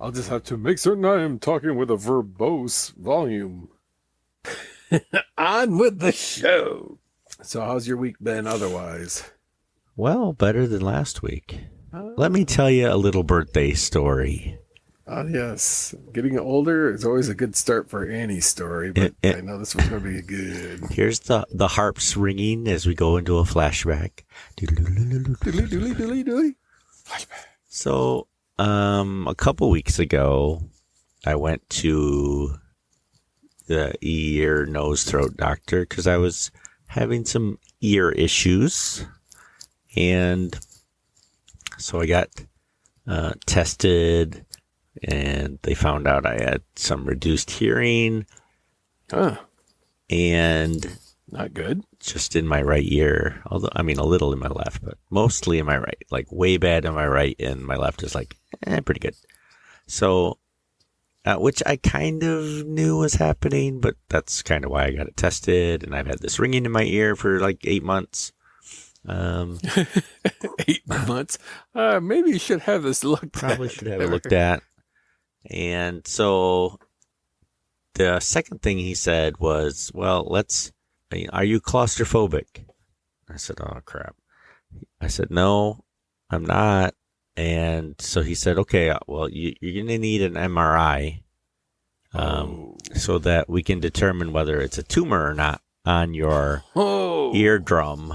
I'll just have to make certain I am talking with a verbose volume. On with the show. So how's your week been otherwise? Well, better than last week. Let me tell you a little birthday story. Yes. Getting older is always a good start for Annie's story, but I know this was going to be good. Here's the harps ringing as we go into a flashback. Doodly. Flashback. So, a couple weeks ago, I went to the ear, nose, throat doctor because I was having some ear issues. And so I got tested, and they found out I had some reduced hearing. And not good. Just in my right ear. Although, I mean, a little in my left, but mostly in my right. Like, way bad in my right, and my left is like, pretty good. So, which I kind of knew was happening, but that's kind of why I got it tested. And I've had this ringing in my ear for like 8 months. 8 months? Maybe you should have this looked at. Probably should have it looked at. And so the second thing he said was, well, are you claustrophobic? I said, oh, crap. I said, no, I'm not. And so he said, okay, well, you're going to need an MRI so that we can determine whether it's a tumor or not on your eardrum,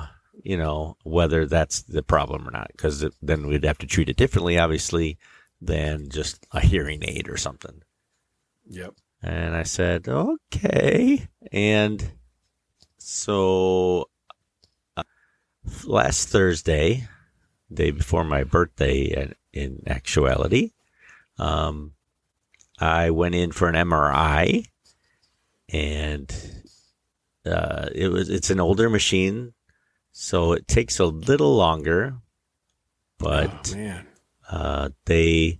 whether that's the problem or not, because then we'd have to treat it differently, obviously, than just a hearing aid or something. Yep. And I said, okay. And so last Thursday, day before my birthday, in actuality, I went in for an MRI, and it's an older machine, so it takes a little longer, but they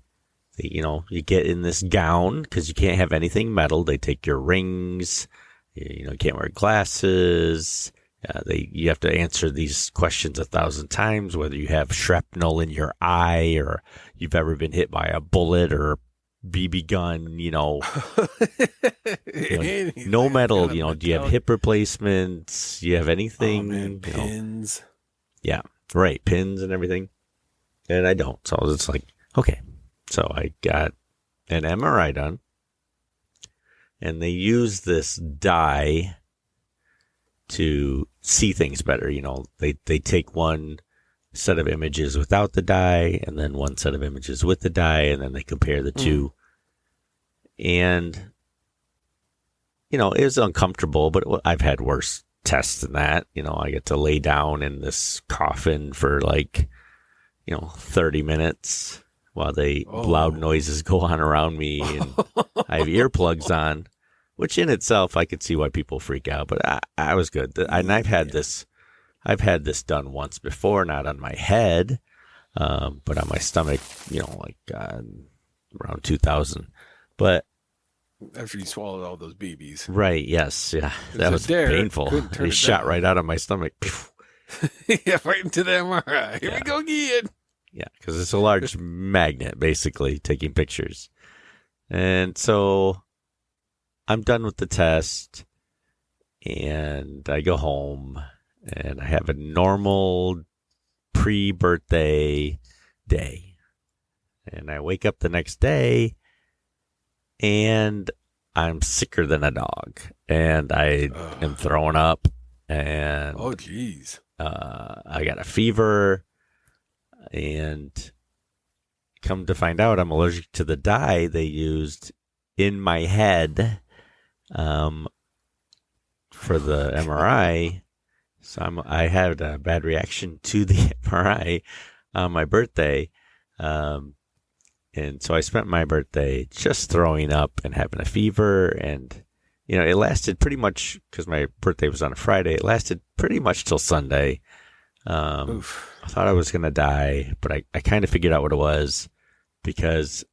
you get in this gown because you can't have anything metal. They take your rings, you can't wear glasses. You have to answer these questions 1,000 times, whether you have shrapnel in your eye or you've ever been hit by a bullet or BB gun, no metal, do you have hip replacements? Do you have anything? Oh, man, pins. Yeah, right. Pins and everything. And I don't. So it's like, okay. So I got an MRI done, and they use this dye to see things better. They take one set of images without the dye and then one set of images with the dye, and then they compare the two. And, it was uncomfortable, but I've had worse tests than that. I get to lay down in this coffin for 30 minutes while loud noises go on around me, and I have earplugs on, which in itself I could see why people freak out, but I was good. And I've had this done once before, not on my head, but on my stomach, around 2000. But after you swallowed all those BBs. Right, yes, yeah. That was painful. They shot right out of my stomach. Yeah, right into the MRI. Here we go again. Yeah, because it's a large magnet, basically, taking pictures. And so I'm done with the test, and I go home, and I have a normal pre-birthday day. And I wake up the next day, and I'm sicker than a dog, and I am throwing up, and oh, geez. I got a fever, and come to find out, I'm allergic to the dye they used in my head for the MRI. So I had a bad reaction to the MRI on my birthday. And so I spent my birthday just throwing up and having a fever. And, it lasted pretty much, because my birthday was on a Friday, it lasted pretty much till Sunday. I thought I was going to die, but I kind of figured out what it was, because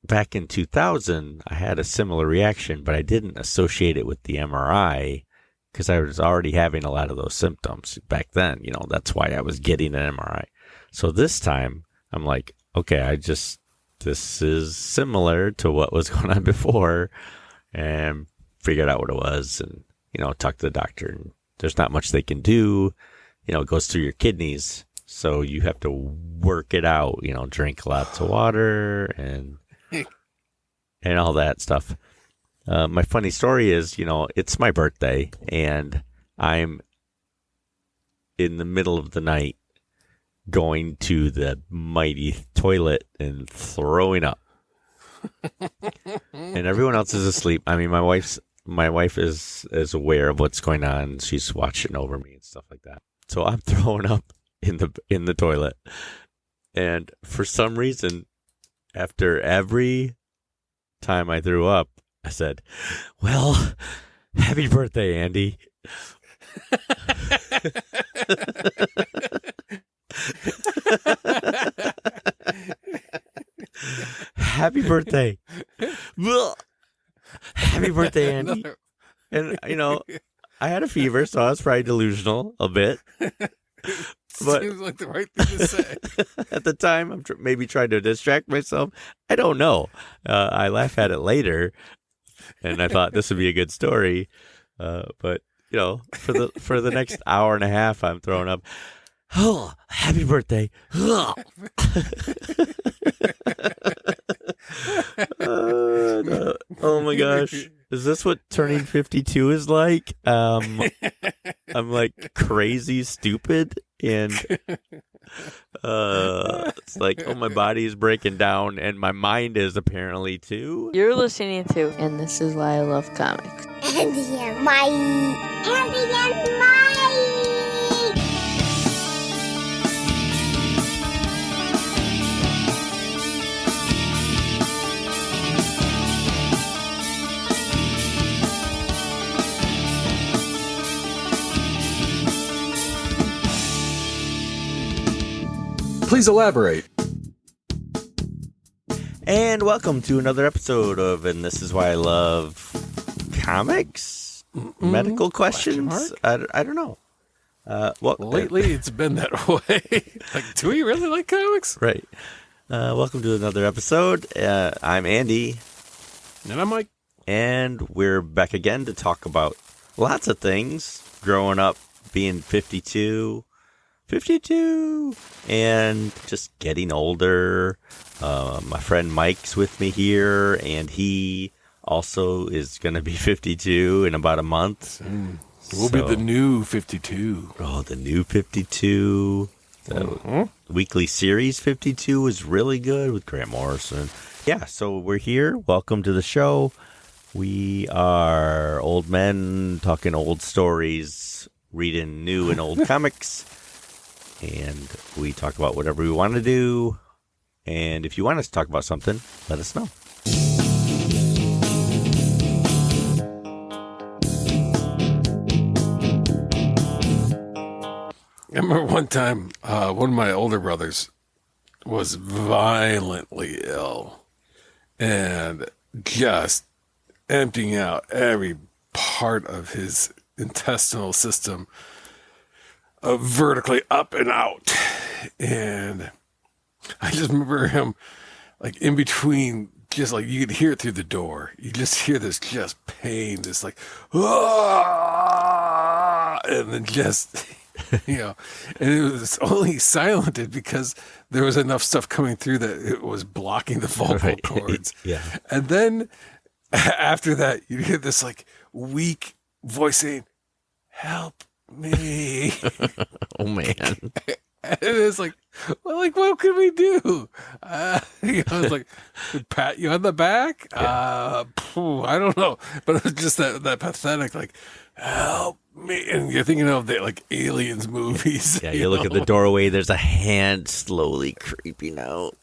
back in 2000, I had a similar reaction, but I didn't associate it with the MRI because I was already having a lot of those symptoms back then. That's why I was getting an MRI. So this time I'm like, okay, I just this is similar to what was going on before, and figured out what it was, and talked to the doctor, and there's not much they can do. It goes through your kidneys, so you have to work it out. Drink lots of water and all that stuff. My funny story is, it's my birthday, and I'm in the middle of the night going to the mighty toilet and throwing up. And everyone else is asleep. I mean, my wife is aware of what's going on. She's watching over me and stuff like that. So I'm throwing up in the toilet. And for some reason, after every time I threw up, I said, "Well, happy birthday, Andy." Happy birthday. Happy birthday, Andy. And, I had a fever, so I was probably delusional a bit. But seems like the right thing to say. At the time, I'm maybe trying to distract myself. I don't know. I laugh at it later, and I thought this would be a good story. But, for the next hour and a half, I'm throwing up. Oh, happy birthday. No. Oh my gosh. Is this what turning 52 is like? I'm like crazy stupid, and it's like, oh, my body is breaking down, and my mind is apparently too. You're listening to And This Is Why I Love Comics. Andy and Mike. Andy and Mike. Please elaborate. And welcome to another episode of And This Is Why I Love Comics? Medical questions? I don't know. Lately, it's been that way. Like, do we really like comics? Right. Welcome to another episode. I'm Andy. And I'm Mike. And we're back again to talk about lots of things. Growing up, being 52, and just getting older. My friend Mike's with me here, and he also is going to be 52 in about a month. We'll be the new 52. Oh, the new 52. The weekly series 52 was really good with Grant Morrison. Yeah, so we're here. Welcome to the show. We are old men talking old stories, reading new and old comics. And we talk about whatever we want to do. And if you want us to talk about something, let us know. I remember one time, one of my older brothers was violently ill and just emptying out every part of his intestinal system. Vertically up and out, and I just remember him like in between, just like you could hear it through the door. You just hear this just pain, this like, ah, and then just and it was only silented because there was enough stuff coming through that it was blocking the vocal cords. Yeah, and then after that, you hear this like weak voice saying, "Help me." Oh man. And it's like, well, like, what can we do? I was like, pat you on the back. I don't know, but it was just that pathetic, like, help me. And you're thinking of the like aliens movies. Yeah, you look at the doorway, there's a hand slowly creeping out,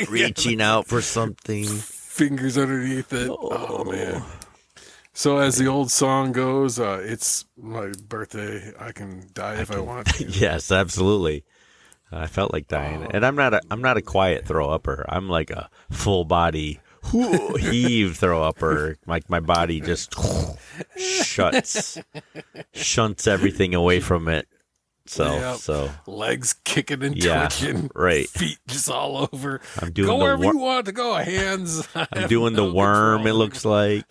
reaching out for something, fingers underneath it. Oh man. So as the old song goes, it's my birthday. I can die if I want to. Yes, absolutely. I felt like dying, and I'm not a quiet throw upper. I'm like a full body heave throw upper. Like my body just shunts everything away from it, itself. Yep. So legs kicking and Yeah, twitching, right. feet just all over. I'm doing Go the wherever you want to go. Hands. I'm doing the worm. It looks like.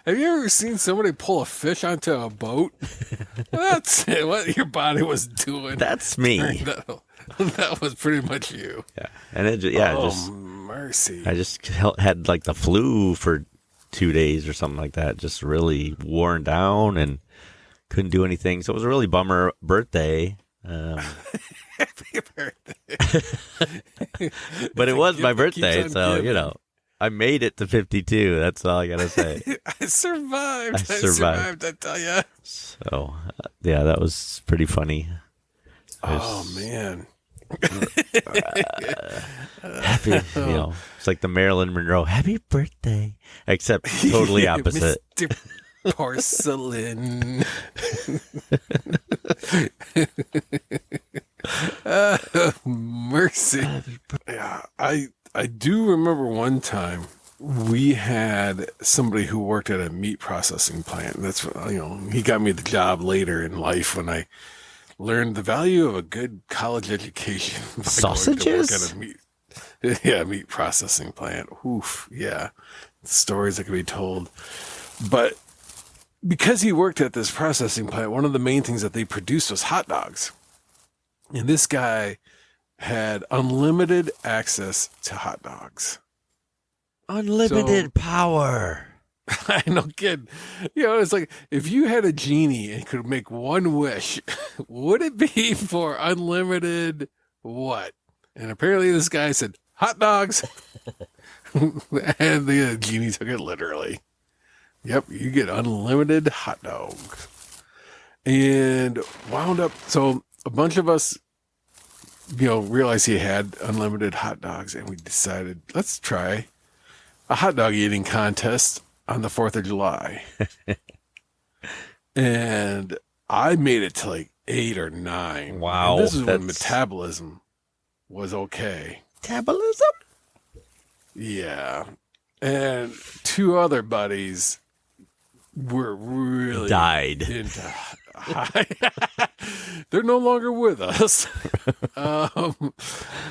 Have you ever seen somebody pull a fish onto a boat? That's what your body was doing. That's me. That was pretty much you. Yeah, and it Oh, mercy. I just had like the flu for 2 days or something like that. Just really worn down and couldn't do anything. So it was a really bummer birthday. Happy birthday. But it was my birthday, so giving. I made it to 52. That's all I gotta say. I survived. I survived. I tell you. So yeah, that was pretty funny. Oh man. Happy, it's like the Marilyn Monroe "Happy Birthday," except totally opposite. Mr. Porcelain. Mercy. Yeah, I do remember one time we had somebody who worked at a meat processing plant. That's he got me the job later in life when I learned the value of a good college education. Sausages? Meat processing plant. Oof, yeah. Stories that could be told. But because he worked at this processing plant, one of the main things that they produced was hot dogs. And this guy had unlimited access to hot dogs. Unlimited power. I know, kid. It's like if you had a genie and could make one wish, would it be for unlimited what? And apparently this guy said, hot dogs. And the genie took it literally. Yep, you get unlimited hot dogs. And wound up, so a bunch of us, realized he had unlimited hot dogs, and we decided, let's try a hot dog eating contest on the 4th of July. And I made it to like 8 or 9. Wow. And this is when metabolism was okay. Metabolism? Yeah. And 2 other buddies were really died. They're no longer with us.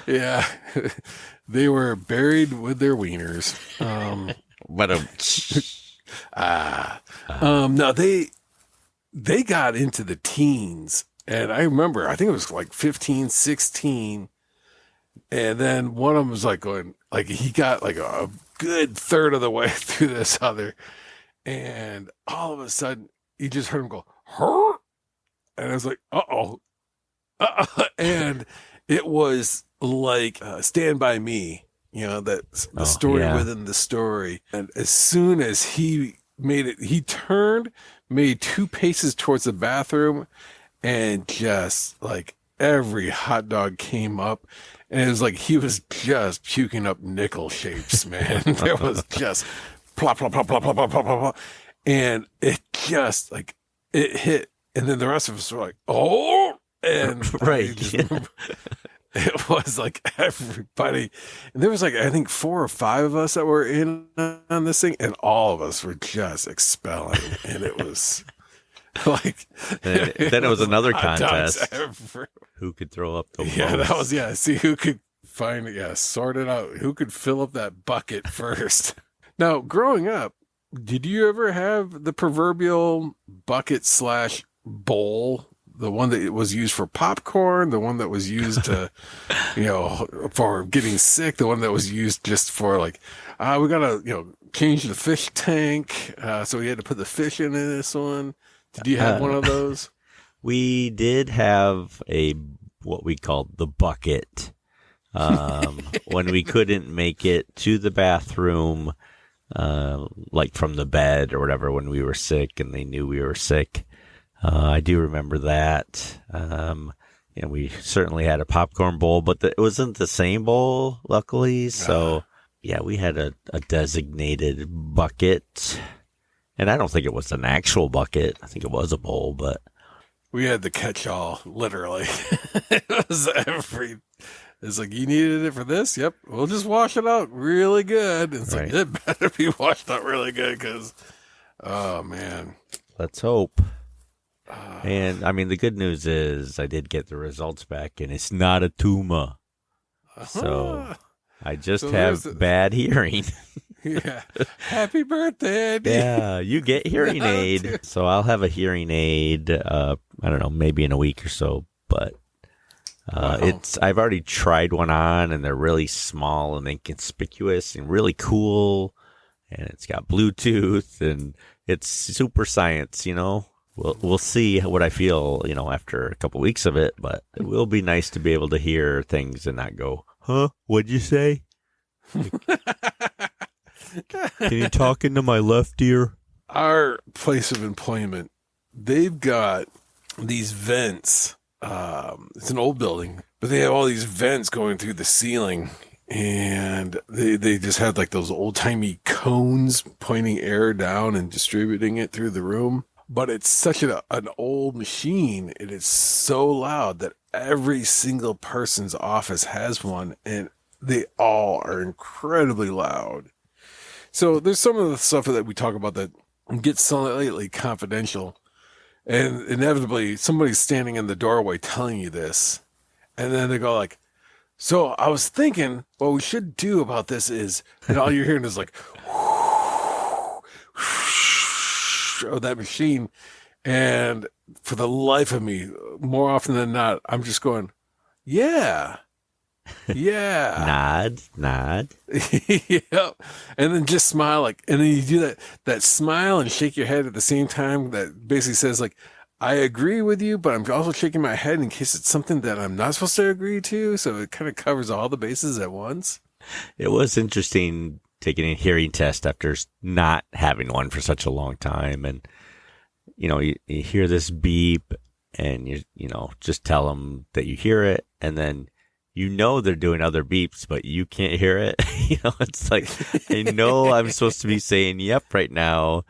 Yeah. They were buried with their wieners. No, they got into the teens, and I remember, I think it was like 15, 16, and then one of them was like going, like he got like a good third of the way through this other, and all of a sudden you just heard him go, "Huh?" And I was like, uh-oh. And it was like Stand By Me. That's the story within the story. And as soon as he made it, he turned, made 2 paces towards the bathroom, and just like every hot dog came up. And it was like he was just puking up nickel shapes, man. There was just plop, plop, plop, plop, plop, plop, plop, plop. And it just like, it hit. And then the rest of us were like, oh, and right. It was like everybody, and there was like, I think 4 or 5 of us that were in on this thing, and all of us were just expelling. And it was like, then it was another hot dogs contest. Who could throw up the most? Yeah, that was, see who could find it. Sort it out. Who could fill up that bucket first? Now, growing up, did you ever have the proverbial bucket /bowl? The one that was used for popcorn, the one that was used to, for getting sick, the one that was used just for like, we got to, change the fish tank. So we had to put the fish in this one. Did you have one of those? We did have what we called the bucket. When we couldn't make it to the bathroom, like from the bed or whatever, when we were sick and they knew we were sick. I do remember that. We certainly had a popcorn bowl, but it wasn't the same bowl, luckily. So, we had a designated bucket. And I don't think it was an actual bucket. I think it was a bowl, but... We had the catch-all, literally. It's like, you needed it for this? Yep. We'll just wash it out really good. It's right. Like, it better be washed out really good because, oh, man. Let's hope. And I mean, the good news is I did get the results back, and it's not a tumor. So I just So have there's bad hearing. Yeah. Happy birthday, Andy. Yeah, you get hearing No, aid. dude. So I'll have a hearing aid. I don't know, maybe in a week or so. But Wow. I've already tried one on, and they're really small and inconspicuous and really cool. And it's got Bluetooth, and it's super science. We'll see what I feel. After a couple weeks of it. But it will be nice to be able to hear things and not go, "Huh? What'd you say? Can you talk into my left ear?" Our place of employment, they've got these vents. It's an old building, but they have all these vents going through the ceiling, and they just had like those old timey cones pointing air down and distributing it through the room. But it's such an old machine. It is so loud that every single person's office has one, and they all are incredibly loud. So there's some of the stuff that we talk about that gets slightly confidential, and inevitably somebody's standing in the doorway telling you this, and then they go like, "So I was thinking what we should do about this is," and all you're hearing is like, of that machine, and for the life of me, more often than not, I'm just going, "Yeah." Yeah. Nod. Yep. And then just smile and then you do that smile and shake your head at the same time that basically says like, I agree with you, but I'm also shaking my head in case it's something that I'm not supposed to agree to. So it kind of covers all the bases at once. It was interesting taking a hearing test after not having one for such a long time. And, you hear this beep and you just tell them that you hear it. And then, they're doing other beeps, but you can't hear it. It's like, I know I'm supposed to be saying yep right now,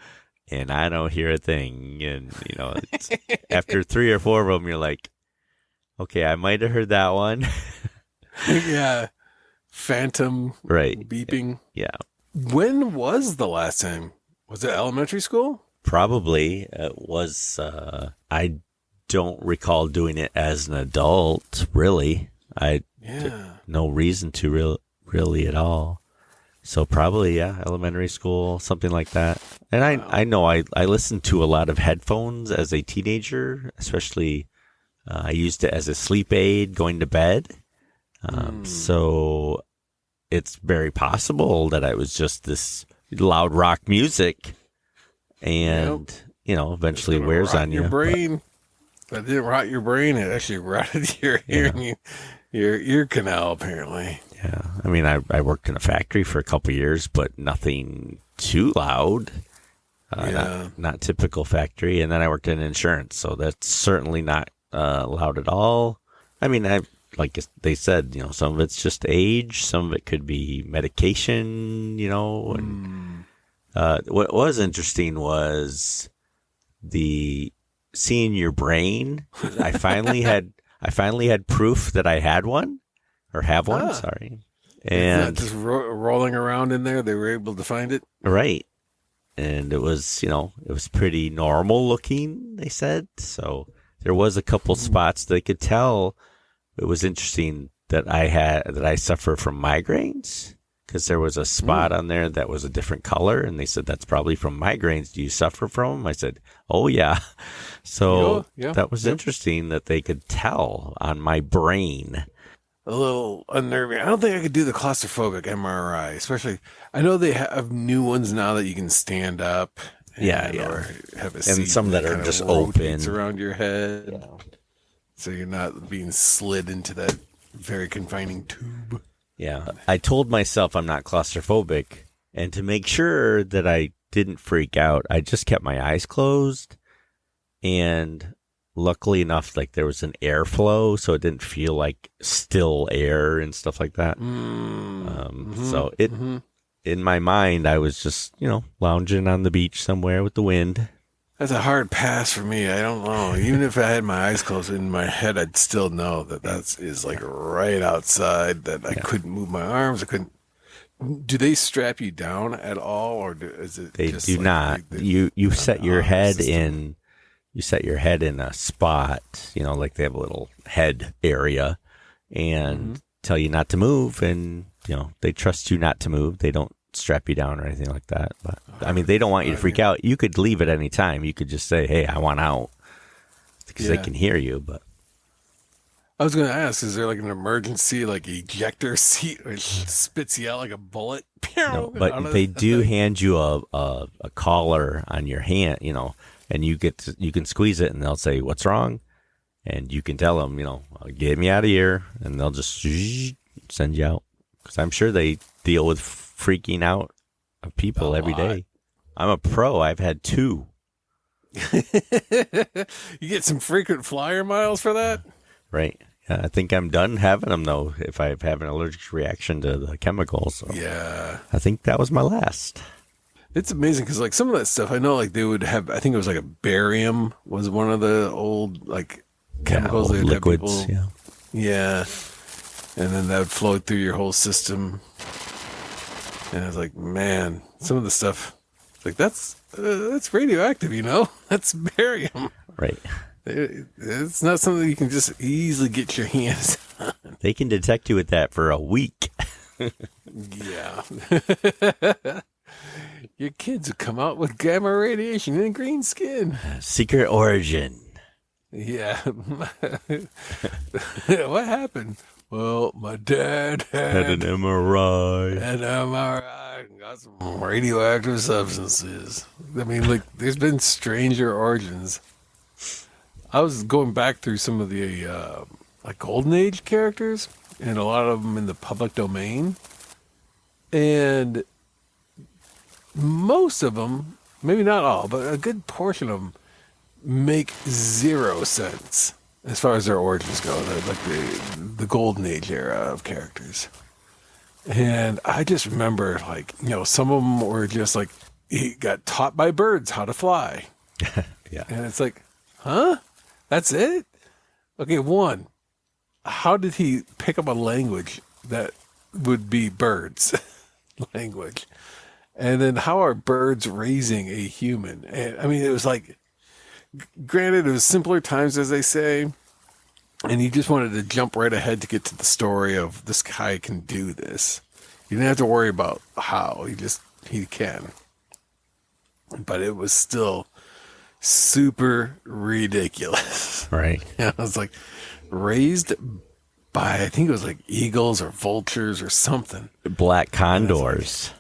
and I don't hear a thing. And, it's, after 3 or 4 of them, you're like, okay, I might have heard that one. Yeah. Phantom Right. beeping. Yeah. When was the last time? Was it elementary school? Probably. It was, I don't recall doing it as an adult, really. No reason to really at all. So probably, elementary school, something like that. And I know I listened to a lot of headphones as a teenager, especially I used it as a sleep aid going to bed. So it's very possible that I was just this loud rock music and, eventually wears on your you. brain. That didn't rot your brain. It actually rotted your hearing, your ear canal, apparently. Yeah. I mean, I worked in a factory for a couple of years, but nothing too loud. Not typical factory. And then I worked in insurance, so that's certainly not loud at all. I mean, like they said, some of it's just age, some of it could be medication, and what was interesting was the seeing your brain. I finally had proof that I had one or have one. Sorry. And just rolling around in there, they were able to find it. Right. And it was, it was pretty normal looking, they said. So there was a couple spots they could tell. It was interesting that I suffer from migraines because there was a spot on there that was a different color. And they said, that's probably from migraines. Do you suffer from them? I said, oh, yeah. So that was interesting that they could tell on my brain. A little unnerving. I don't think I could do the claustrophobic MRI, especially. I know they have new ones now that you can stand up. Or have a seat and some that are just open around your head, so you're not being slid into that very confining tube. Yeah, I told myself I'm not claustrophobic, and to make sure that I didn't freak out, I just kept my eyes closed, and luckily enough, like there was an airflow, so it didn't feel like still air and stuff like that. So in my mind, I was just, lounging on the beach somewhere with the wind. That's a hard pass for me. I don't know. Even if I had my eyes closed in my head, I'd still know that is like right outside, that I couldn't move my arms. I couldn't. Do they strap you down at all, or is it? They just do like not. You set your head in. you set your head in a spot, like they have a little head area, and tell you not to move, and they trust you not to move. They don't strap you down or anything like that. But I mean, they don't want you to freak out. You could leave at any time. You could just say, "Hey, I want out," because they can hear you. But I was going to ask, is there like an emergency ejector seat which spits you out like a bullet? no, but they do hand you a collar on your hand, and you can squeeze it, and they'll say, "What's wrong?" And you can tell them, "Get me out of here," and they'll just send you out. Because I'm sure they deal with freaking out of people every day. I'm a pro. I've had 2. You get some frequent flyer miles for that? Right. Yeah, I think I'm done having them, though, if I have an allergic reaction to the chemicals. So yeah. I think that was my last. It's amazing because, some of that stuff, I know, they would have, I think it was a barium was one of the old, chemicals. Old liquids, people, yeah. And then that would flow through your whole system. And I was like, man, some of the stuff, that's radioactive, That's barium. Right. It's not something you can just easily get your hands on. They can detect you with that for a week. Yeah. Your kids would come out with gamma radiation and green skin. Secret origin. Yeah. What happened? Well, my dad had an MRI. An MRI and got some radioactive substances. I mean, there's been stranger origins. I was going back through some of the Golden Age characters, and a lot of them in the public domain. And most of them, maybe not all, but a good portion of them make 0 sense as far as their origins go. They're the Golden Age era of characters. And I just remember, some of them were just he got taught by birds how to fly. Yeah. And it's huh? That's it? Okay, 1, how did he pick up a language that would be birds language? And then how are birds raising a human? And I mean, it was granted, it was simpler times, as they say, and he just wanted to jump right ahead to get to the story of this guy can do this. You didn't have to worry about how. He can. But it was still super ridiculous. Right. I was raised by, I think it was eagles or vultures or something. Black condors.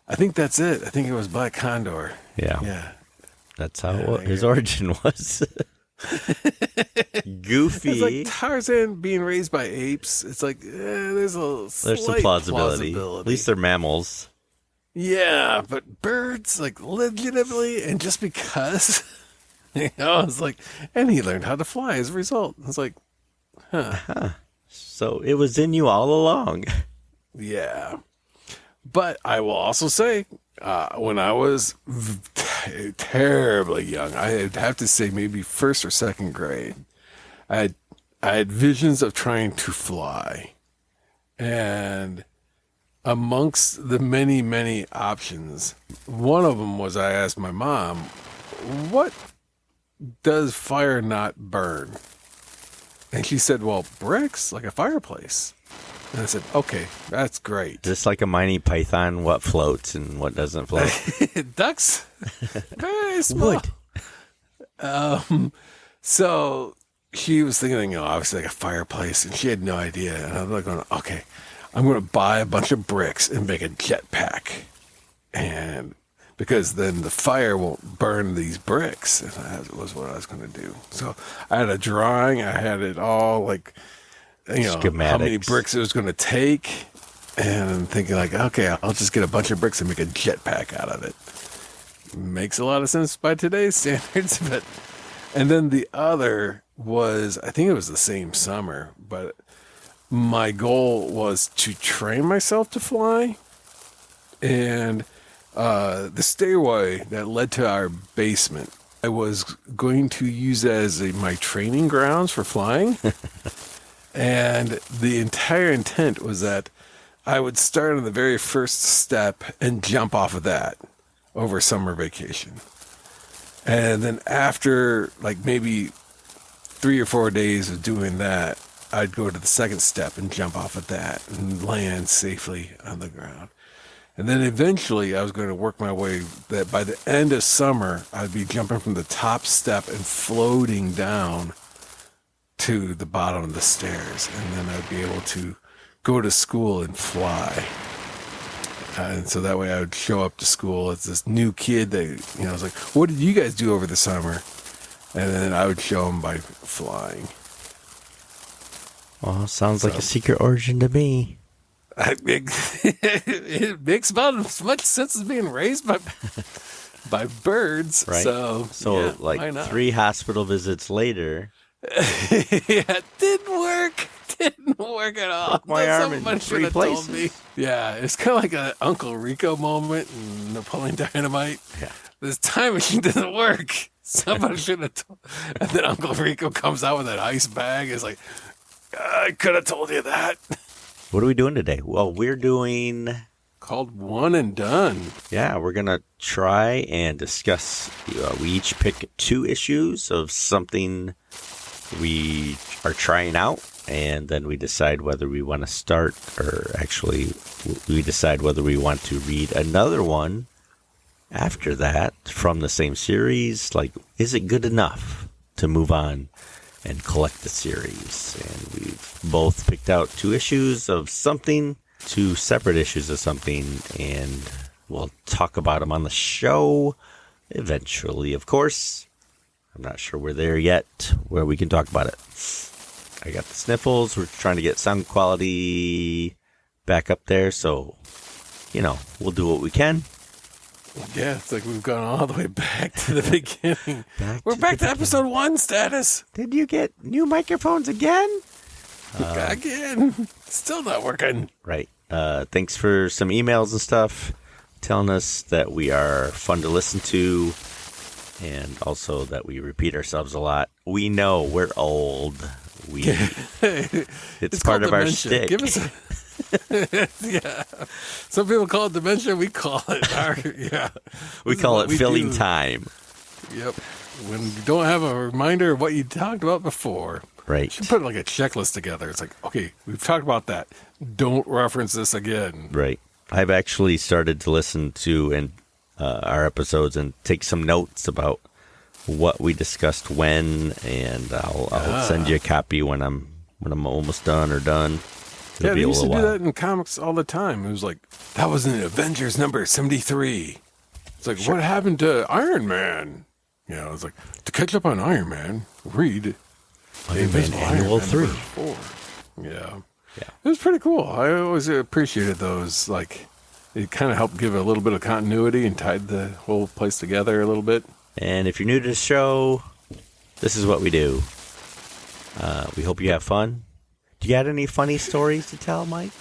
I think that's it. I think it was black condor. Yeah. Yeah. That's how his origin was. Goofy. It's Tarzan being raised by apes. It's there's some plausibility. At least they're mammals. Yeah, but birds, legitimately, and just because, it's and he learned how to fly as a result. It's huh. So it was in you all along. Yeah. But I will also say, when I was terribly young, I'd have to say maybe 1st or 2nd grade, I had visions of trying to fly. And amongst the many, many options, one of them was I asked my mom, what does fire not burn? And she said, well, bricks, like a fireplace. And I said, okay, that's great. Just like a Monty Python, what floats and what doesn't float. Ducks? Very small. Wood. So she was thinking, obviously a fireplace, and she had no idea. And I was going, okay, I'm going to buy a bunch of bricks and make a jetpack. And because then the fire won't burn these bricks. And that was what I was going to do. So I had a drawing. I had it all schematics. How many bricks it was going to take. And I'm thinking okay, I'll just get a bunch of bricks and make a jetpack out of it. Makes a lot of sense by today's standards. And then the other was, I think it was the same summer, but my goal was to train myself to fly. And the stairway that led to our basement, I was going to use that as my training grounds for flying. And the entire intent was that I would start on the very first step and jump off of that over summer vacation. And then after like maybe 3 or 4 days of doing that, I'd go to the second step and jump off of that and land safely on the ground. And then eventually I was going to work my way that by the end of summer, I'd be jumping from the top step and floating down to the bottom of the stairs. And then I'd be able to go to school and fly. And so that way I would show up to school as this new kid that, I was like, what did you guys do over the summer? And then I would show them by flying. Well, sounds like a secret origin to me. It makes about as much sense as being raised by birds. Right. So yeah, like 3 hospital visits later. It didn't work. Didn't work at all. Broke my arm in Somebody 3 should have places. told me. Yeah, it's kind of like an Uncle Rico moment in Napoleon Dynamite. Yeah. This time machine doesn't work. Somebody should have told. And then Uncle Rico comes out with that ice bag. It's like, I could have told you that. What are we doing today? Well, we're doing... Called One and Done. Yeah, we're going to try and discuss. We each pick 2 issues of something we are trying out, and then we decide whether we want to start, or actually, we decide whether we want to read another one after that from the same series. Like, is it good enough to move on and collect the series? And we've both picked out 2 issues of something, 2 separate issues of something, and we'll talk about them on the show eventually, of course. I'm not sure we're there yet where we can talk about it. I got the sniffles. We're trying to get sound quality back up there, so, we'll do what we can. Yeah, it's like we've gone all the way back to the beginning. We're back to episode 1 status. Did you get new microphones again? Again. Still not working. Right. Thanks for some emails and stuff telling us that we are fun to listen to, and also that we repeat ourselves a lot. We know we're old. It's part of our shtick. Give us yeah. Some people call it dementia. We call it we call it filling time. Yep. When you don't have a reminder of what you talked about before. Right. You should put like a checklist together. It's like, okay, we've talked about that. Don't reference this again. Right. I've actually started to listen to our episodes and take some notes about what we discussed when, and I'll send you a copy when I'm almost done or done. They used to do that in comics all the time. It was like, that was in Avengers number 73. It's like, what happened to Iron Man? It's like, to catch up on Iron Man, read Iron Man Annual 3. 4. Yeah. It was pretty cool. I always appreciated those. Like, it kind of helped give a little bit of continuity and tied the whole place together a little bit. And if you're new to the show, this is what we do. We hope you have fun. Do you got any funny stories to tell, Mike?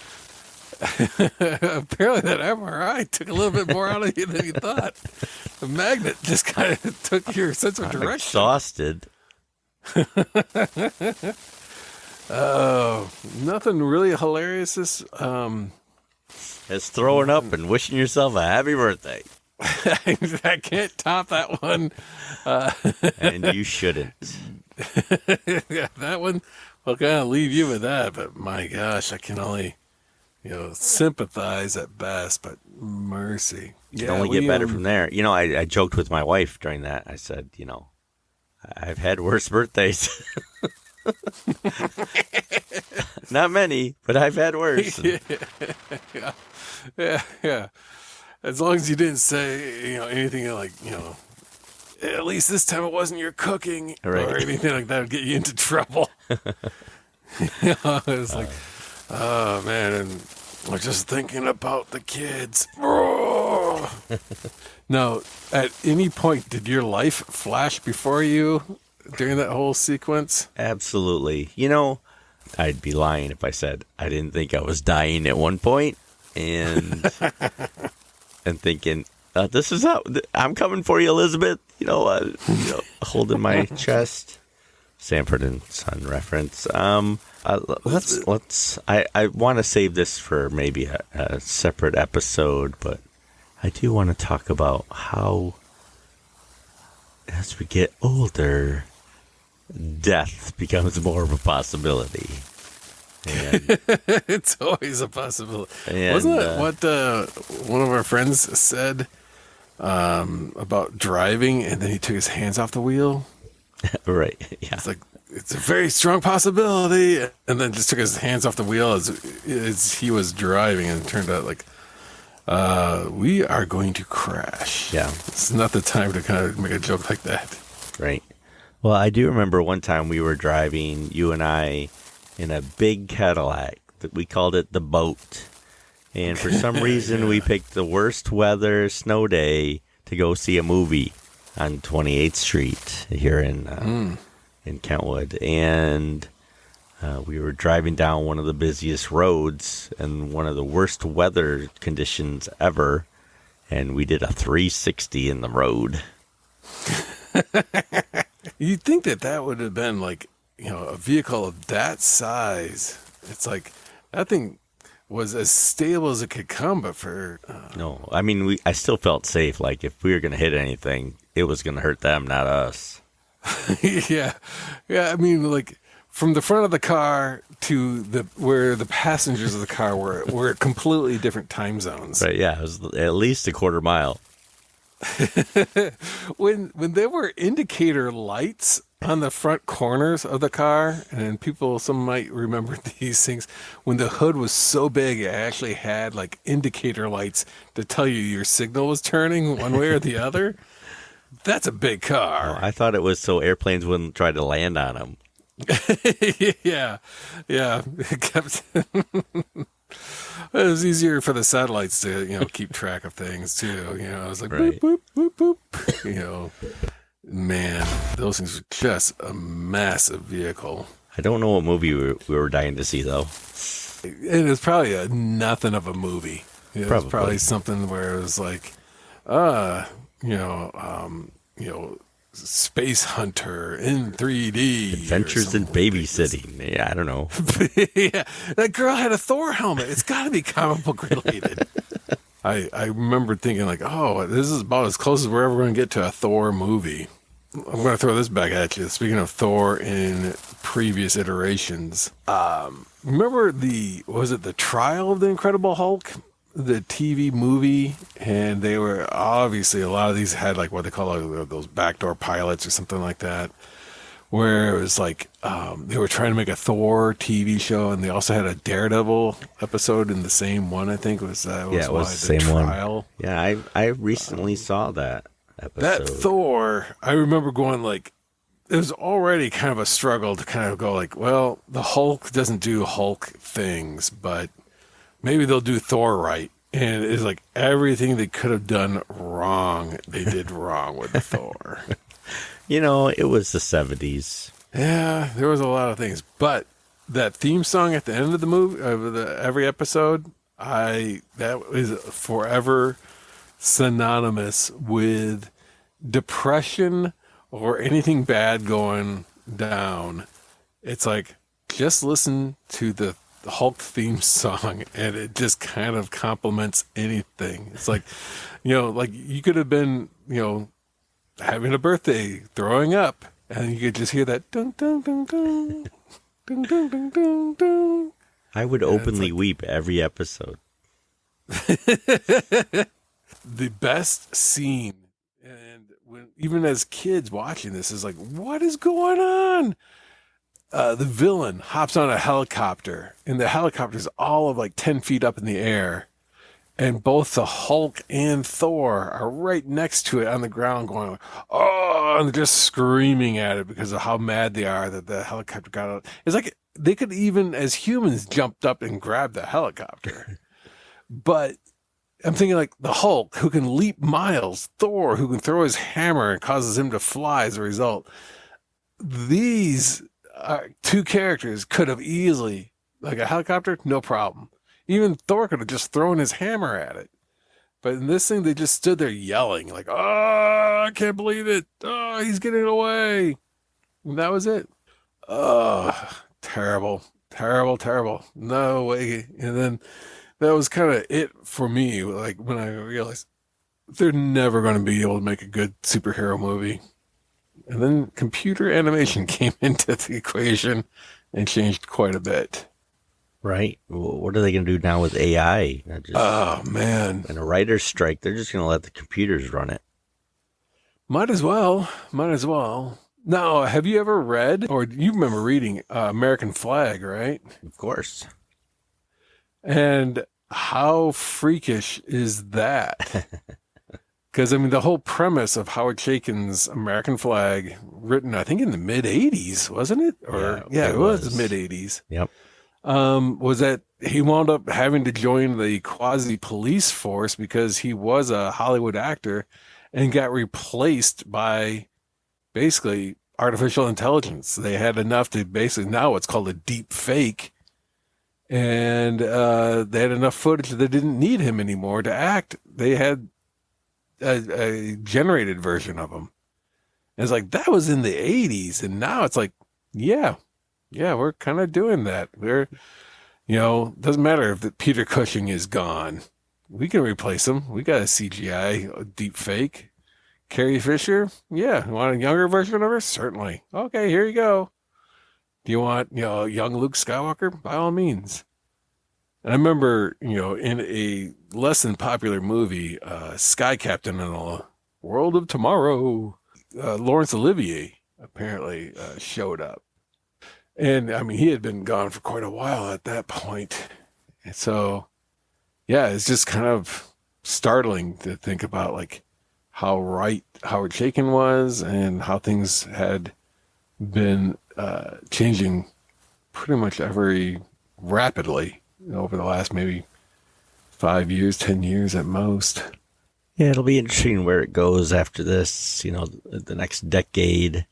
Apparently that MRI took a little bit more out of you than you thought. The magnet just kind of took your sense of direction. Exhausted. Oh, nothing really hilarious. It's throwing up and wishing yourself a happy birthday. I can't top that one. And you shouldn't. Yeah, that one, I'll kind of leave you with that. But my gosh, I can only, sympathize at best. But mercy. You can only get better from there. I joked with my wife during that. I said, I've had worse birthdays. Not many, but I've had worse. Yeah. As long as you didn't say, anything like, at least this time it wasn't your cooking or anything like that would get you into trouble. It's like, oh man, and I'm just thinking about the kids. Now, at any point, did your life flash before you during that whole sequence? Absolutely. I'd be lying if I said I didn't think I was dying at one point, and thinking, this is how I'm coming for you, Elizabeth. Holding my chest. Sanford and Son reference. Let's. I want to save this for maybe a separate episode, but I do want to talk about how as we get older, death becomes more of a possibility. And, It's always a possibility. and Wasn't that what one of our friends said about driving, and then he took his hands off the wheel? right? Yeah, It's like, it's a very strong possibility, and then just took his hands off the wheel as he was driving, and it turned out like, we are going to crash. yeah, It's not the time to kind of make a joke like that. right. Well, I do remember one time we were driving, you and I, in a big Cadillac. We called it the boat. And for some reason, we picked the worst weather snow day to go see a movie on 28th Street here in Kentwood. And we were driving down one of the busiest roads and one of the worst weather conditions ever. And we did a 360 in the road. You'd think that would have been like, a vehicle of that size. It's like that thing was as stable as it could come, but for No, I mean, I still felt safe. Like if we were going to hit anything, it was going to hurt them, not us. yeah. I mean, like from the front of the car to where the passengers of the car were at completely different time zones. But yeah, it was at least a quarter mile. When there were indicator lights on the front corners of the car, and some might remember these things, when the hood was so big it actually had like indicator lights to tell you your signal was turning one way or the other. That's a big car. I thought it was so airplanes wouldn't try to land on them. yeah. It kept it was easier for the satellites to, keep track of things too. I was like, Right. boop, boop, boop, boop. Man, those things were just a massive vehicle. I don't know what movie we were dying to see, though. It was probably nothing of a movie. It was Probably. probably something where it was like, Space Hunter in 3D. Adventures in Babysitting. Yeah, I don't know. Yeah, that girl had a Thor helmet. It's got to be comic book related. I remember thinking like, oh, this is about as close as we're ever going to get to a Thor movie. I'm going to throw this back at you. Speaking of Thor in previous iterations, remember the Trial of the Incredible Hulk, the TV movie? And they were obviously, a lot of these had like what they call those backdoor pilots or something like that, where it was like they were trying to make a Thor TV show, and they also had a Daredevil episode in the same one. I think it was It was the same Trial. one. Yeah, I recently saw that episode. That Thor, I remember going like, it was already kind of a struggle to kind of go like, well, the Hulk doesn't do Hulk things, but maybe they'll do Thor right. And it's like everything they could have done wrong, they did wrong with Thor. It was the 70s. Yeah, there was a lot of things, but that theme song at the end of the movie, of every episode, that is forever synonymous with depression or anything bad going down. It's like, just listen to the Hulk theme song and it just kind of complements anything. It's like, like you could have been, having a birthday, throwing up, and you could just hear that dun dun dun dun dun dun dun dun dun. I would openly weep every episode. The best scene, and even as kids watching this, is like, what is going on? The villain hops on a helicopter, and the helicopter's all of like 10 feet up in the air, and both the Hulk and Thor are right next to it on the ground going, oh, and they're just screaming at it because of how mad they are that the helicopter got out. It's like they could even, as humans, jumped up and grabbed the helicopter. But I'm thinking like the Hulk, who can leap miles, Thor, who can throw his hammer and causes him to fly as a result. These two characters could have easily, like a helicopter, no problem. Even Thor could have just thrown his hammer at it. But in this thing, they just stood there yelling, like, oh, I can't believe it. Oh, he's getting away. And that was it. Oh, terrible, terrible, terrible. No way. And then that was kind of it for me. Like when I realized they're never going to be able to make a good superhero movie. And then computer animation came into the equation and changed quite a bit. Right? What are they going to do now with AI? Oh, man. And a writer's strike, they're just going to let the computers run it. Might as well. Might as well. Now, have you ever read, or you remember reading American Flag, right? Of course. And how freakish is that? Because, I mean, the whole premise of Howard Chaykin's American Flag, written, I think, in the mid-'80s, wasn't it? Or yeah, it was mid-'80s. Yep. Was that he wound up having to join the quasi-police force because he was a Hollywood actor and got replaced by basically artificial intelligence. They had enough to basically, now what's called a deep fake, and they had enough footage that they didn't need him anymore to act. They had a generated version of him. And it's like, that was in the 80s, and now it's like, yeah, we're kind of doing that. We're, doesn't matter if Peter Cushing is gone. We can replace him. We got a CGI, a deep fake. Carrie Fisher? Yeah. You want a younger version of her? Certainly. Okay, here you go. Do you want, young Luke Skywalker? By all means. And I remember, in a less than popular movie, Sky Captain in the World of Tomorrow, Laurence Olivier apparently showed up. And, I mean, he had been gone for quite a while at that point. And so, yeah, it's just kind of startling to think about, like, how right Howard Chaykin was and how things had been changing pretty much very rapidly over the last maybe 5 years, 10 years at most. Yeah, it'll be interesting where it goes after this, the next decade,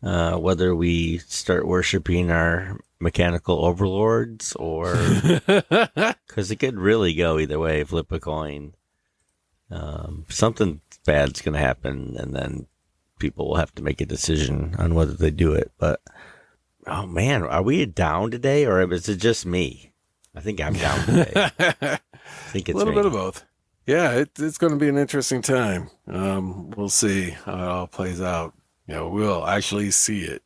whether we start worshiping our mechanical overlords or, because it could really go either way, flip a coin. Something bad's going to happen, and then people will have to make a decision on whether they do it. But, oh man, are we down today, or is it just me? I think I'm down today. I think it's a little bit of both. Yeah, it's going to be an interesting time. We'll see how it all plays out. We'll actually see it.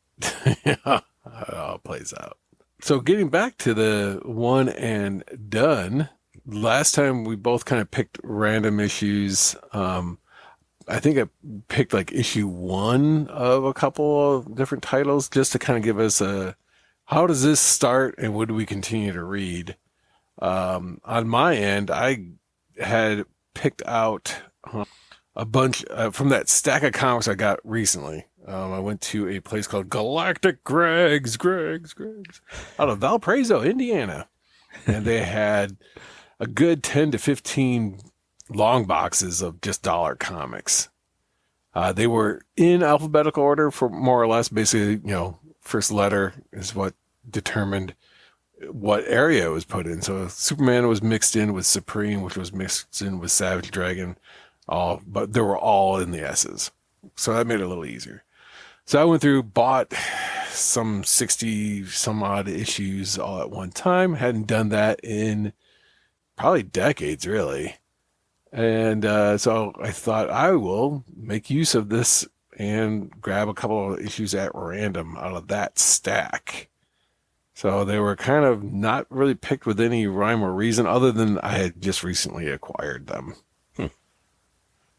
How it all plays out. So getting back to the one and done, last time we both kind of picked random issues. I think I picked like issue 1 of a couple of different titles just to kind of give us how does this start and what do we continue to read? On my end, I had picked out a bunch from that stack of comics I got recently. I went to a place called Galactic Greg's out of Valparaiso, Indiana. And they had a good 10 to 15 long boxes of just dollar comics. They were in alphabetical order for more or less. Basically, first letter is what determined what area it was put in. So Superman was mixed in with Supreme, which was mixed in with Savage Dragon, but they were all in the S's. So that made it a little easier. So I went through, bought some 60 some odd issues all at one time. Hadn't done that in probably decades, really. And so I thought I will make use of this and grab a couple of issues at random out of that stack. So they were kind of not really picked with any rhyme or reason other than I had just recently acquired them.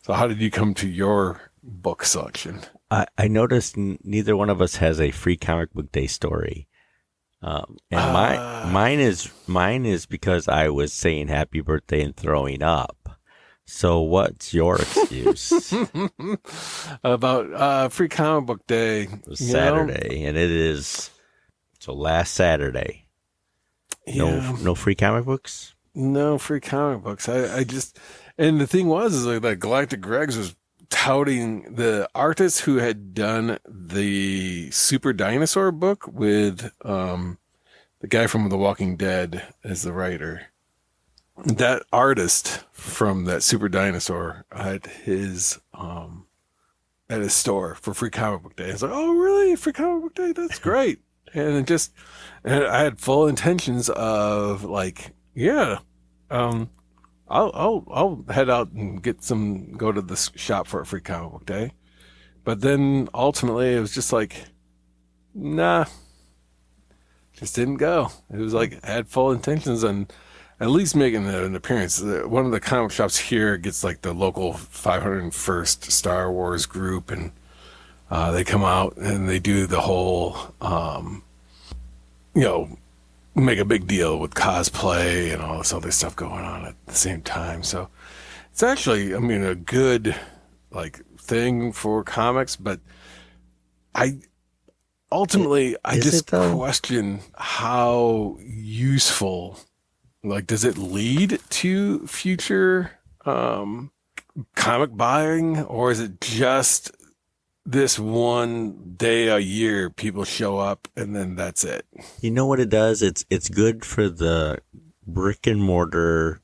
So how did you come to your book selection? I noticed neither one of us has a free comic book day story. And mine is because I was saying happy birthday and throwing up. So what's your excuse? About free comic book day. It was Saturday, and it is last Saturday. No free comic books? No free comic books. I just, and the thing was like that Galactic Greg's was touting the artist who had done the Super Dinosaur book with the guy from The Walking Dead as the writer. That artist from that Super Dinosaur had his at his store for free comic book day. I was like, oh really? Free comic book day? That's great. And I had full intentions of like, yeah, I'll head out and go to the shop for a free comic book day. But then ultimately it was just like, nah, just didn't go. It was like had full intentions on at least making an appearance. One of the comic shops here gets like the local 501st Star Wars group, and they come out and they do the whole, make a big deal with cosplay and all this other stuff going on at the same time. So it's actually, I mean, a good like thing for comics, but I just question how useful, like, does it lead to future comic buying, or is it just this one day a year people show up and then that's it? You know what it does? It's good for the brick and mortar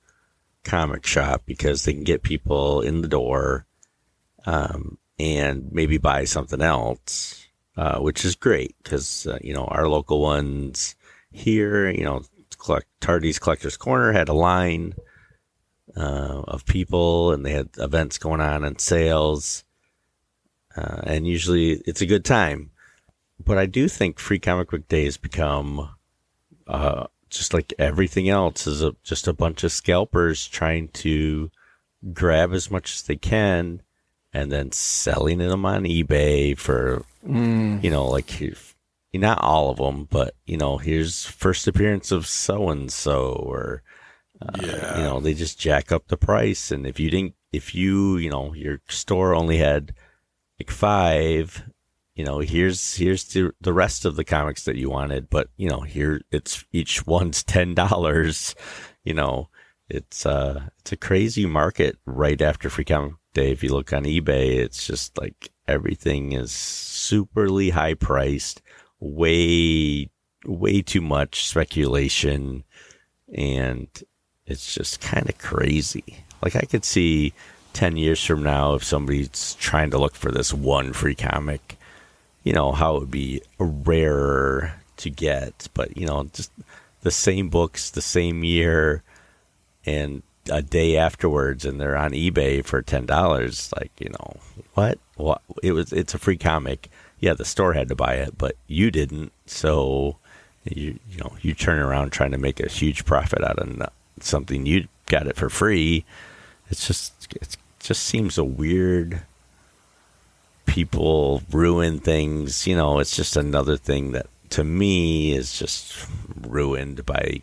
comic shop because they can get people in the door and maybe buy something else, which is great because, our local ones here, Tardy's Collector's Corner had a line of people and they had events going on and sales. And usually it's a good time. But I do think Free Comic Book Day has become, just like everything else, is just a bunch of scalpers trying to grab as much as they can and then selling them on eBay for, like, not all of them, but, here's first appearance of so-and-so, or, they just jack up the price. And if your store only had like 5, here's the rest of the comics that you wanted, but here it's each one's $10. It's a crazy market right after Free Comic Day. If you look on eBay, it's just like everything is superly high priced, way too much speculation, and it's just kind of crazy. Like, I could see 10 years from now, if somebody's trying to look for this one free comic, how it would be rarer to get. But, just the same books, the same year, and a day afterwards, and they're on eBay for $10. Like, what? It's a free comic. Yeah, the store had to buy it, but you didn't. So, you turn around trying to make a huge profit out of something you got it for free. It just seems a weird. People ruin things. It's just another thing that to me is just ruined by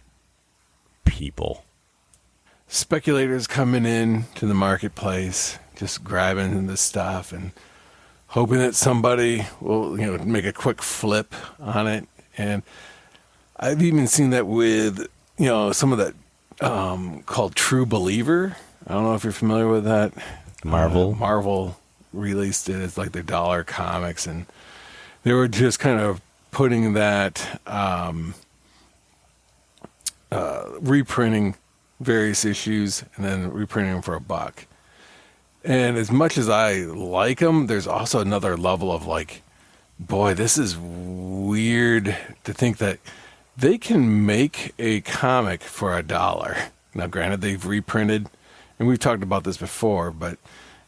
people. Speculators coming in to the marketplace, just grabbing the stuff and hoping that somebody will, make a quick flip on it. And I've even seen that with, some of that called True Believer. I don't know if you're familiar with that. Marvel released it as like their dollar comics, and they were just kind of putting that, reprinting various issues and then reprinting them for $1. And as much as I like them, there's also another level of like, boy, this is weird to think that they can make a comic for $1. Now, granted, they've reprinted, and we've talked about this before, but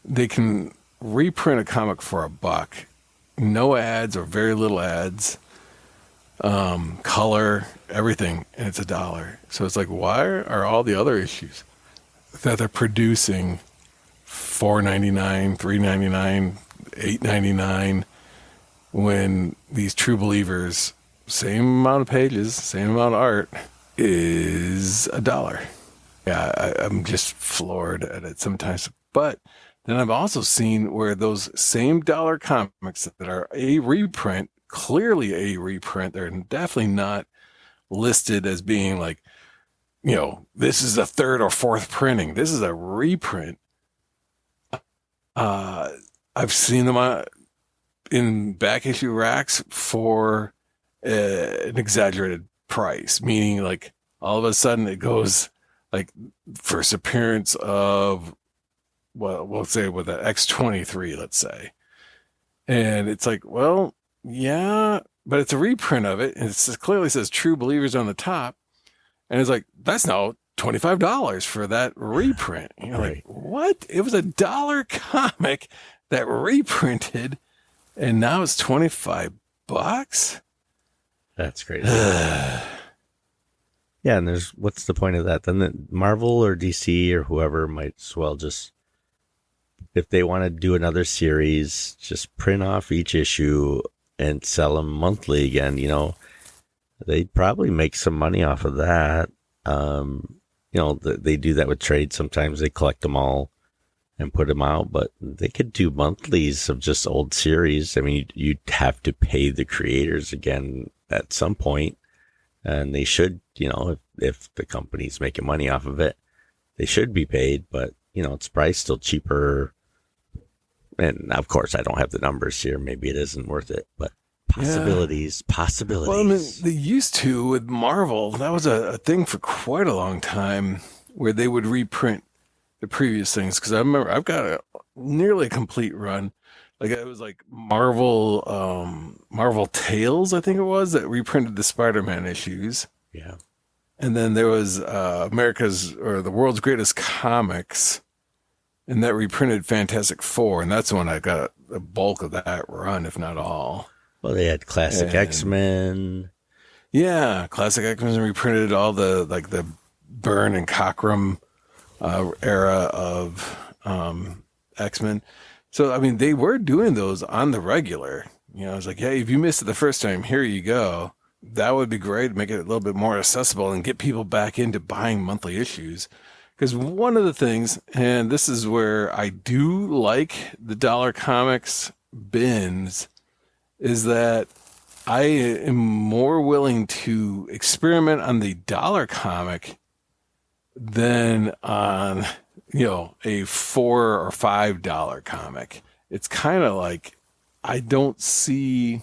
they can reprint a comic for $1. No ads or very little ads, color, everything, and it's $1. So it's like, why are all the other issues that they're producing $4.99, $3.99, $8.99 when these True Believers, same amount of pages, same amount of art, is $1? Yeah, I'm just floored at it sometimes. But then I've also seen where those same dollar comics that are a reprint, clearly a reprint, they're definitely not listed as being like, this is a 3rd or 4th printing. This is a reprint. I've seen them in back issue racks for an exaggerated price, meaning like all of a sudden it goes like first appearance of, well, we'll say with an X-23, let's say. And it's like, well, yeah, but it's a reprint of it. And it clearly says True Believers on the top. And it's like, that's now $25 for that reprint. And you're Right. like, what? It was $1 comic that reprinted and now it's $25. That's crazy. Yeah, and what's the point of that? Then Marvel or DC or whoever might as well just, if they want to do another series, just print off each issue and sell them monthly again. They'd probably make some money off of that. They do that with trades. Sometimes they collect them all and put them out, but they could do monthlies of just old series. I mean, you'd have to pay the creators again at some point. And they should, if the company's making money off of it, they should be paid. But, it's probably still cheaper. And of course, I don't have the numbers here. Maybe it isn't worth it. But possibilities. Well, I mean, they used to with Marvel. That was a thing for quite a long time where they would reprint the previous things. Because I remember I've got a nearly complete run. Like it was like Marvel Tales, I think it was, that reprinted the Spider-Man issues. Yeah. And then there was the World's Greatest Comics, and that reprinted Fantastic Four, and that's when I got the bulk of that run, if not all. Well, they had Classic X-Men. Yeah, Classic X-Men reprinted all the Byrne and Cockrum era of X-Men. So, I mean, they were doing those on the regular. It's like, hey, if you missed it the first time, here you go. That would be great. Make it a little bit more accessible and get people back into buying monthly issues. Because one of the things, and this is where I do like the dollar comics bins, is that I am more willing to experiment on the dollar comic than on a $4 or $5 comic. It's kind of like I don't see,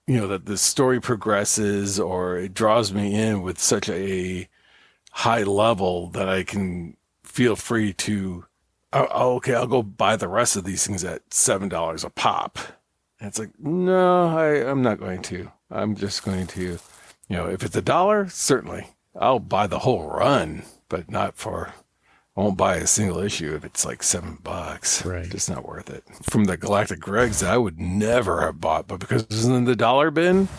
that the story progresses or it draws me in with such a high level that I can feel free to, I'll go buy the rest of these things at $7 a pop. And it's like, no, I'm not going to. I'm just going to, if it's $1, certainly I'll buy the whole run, but not for, I won't buy a single issue if it's like $7. Right. Just not worth it. From the Galactic Gregs that I would never have bought, but because it's in the dollar bin,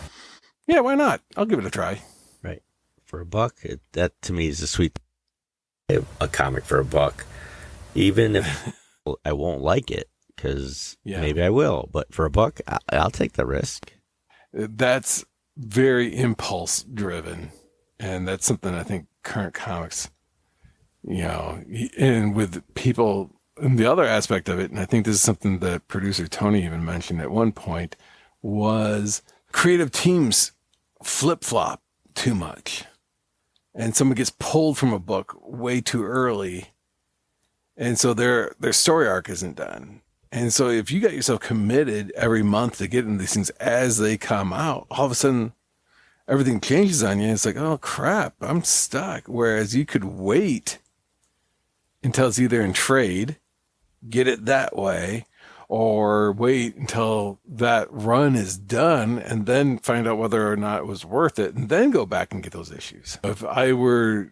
yeah, why not? I'll give it a try. Right. For $1, that to me is a sweet, a comic for $1. Even if I won't like it, because maybe I will, but for $1, I'll take the risk. That's very impulse driven. And that's something I think current comics, and with people, and the other aspect of it, and I think this is something that producer Tony even mentioned at one point, was creative teams flip-flop too much. And someone gets pulled from a book way too early. And so their story arc isn't done. And so if you got yourself committed every month to getting these things as they come out, all of a sudden everything changes on you. It's like, oh crap, I'm stuck. Whereas you could wait until it's either in trade, get it that way, or wait until that run is done and then find out whether or not it was worth it and then go back and get those issues. If I were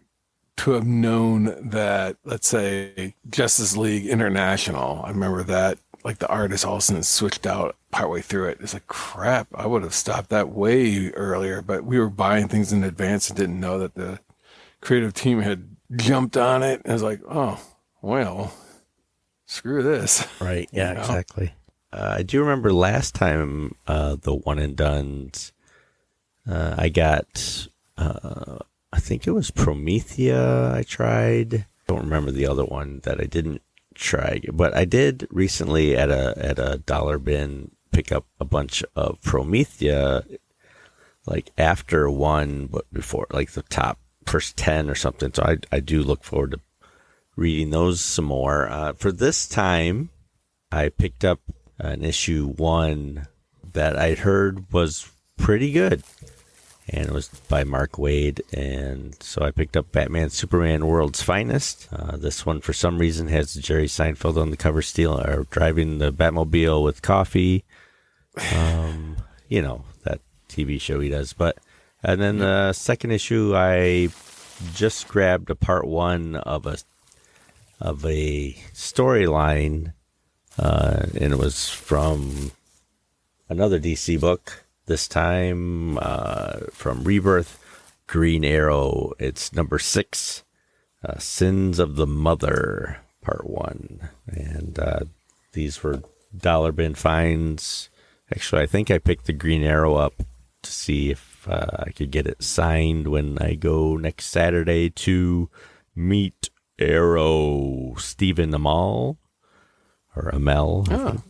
to have known that, let's say, Justice League International, I remember that, like the artist all of a sudden switched out partway through it. It's like, crap, I would have stopped that way earlier, but we were buying things in advance and didn't know that the creative team had jumped on it. And I was like, oh, well, screw this. Right. Yeah, exactly. I do remember last time the one and dones, I got, I think it was Promethea I tried. I don't remember the other one that I didn't try, but I did recently at a dollar bin pick up a bunch of Promethea, like after one, but before, like the top first 10 or something. So I do look forward to reading those some more. For this time, I picked up an issue 1 that I'd heard was pretty good. And it was by Mark Waid. And so I picked up Batman Superman World's Finest. This one, for some reason, has Jerry Seinfeld on the cover driving the Batmobile with coffee. That TV show he does. And then the second issue, I just grabbed a part 1 of a storyline. And it was from another DC book, this time from Rebirth, Green Arrow. It's number 6, Sins of the Mother, Part 1. And these were dollar bin finds. Actually, I think I picked the Green Arrow up to see if I could get it signed when I go next Saturday to meet Arrow Stephen Amell, or Amell, I think,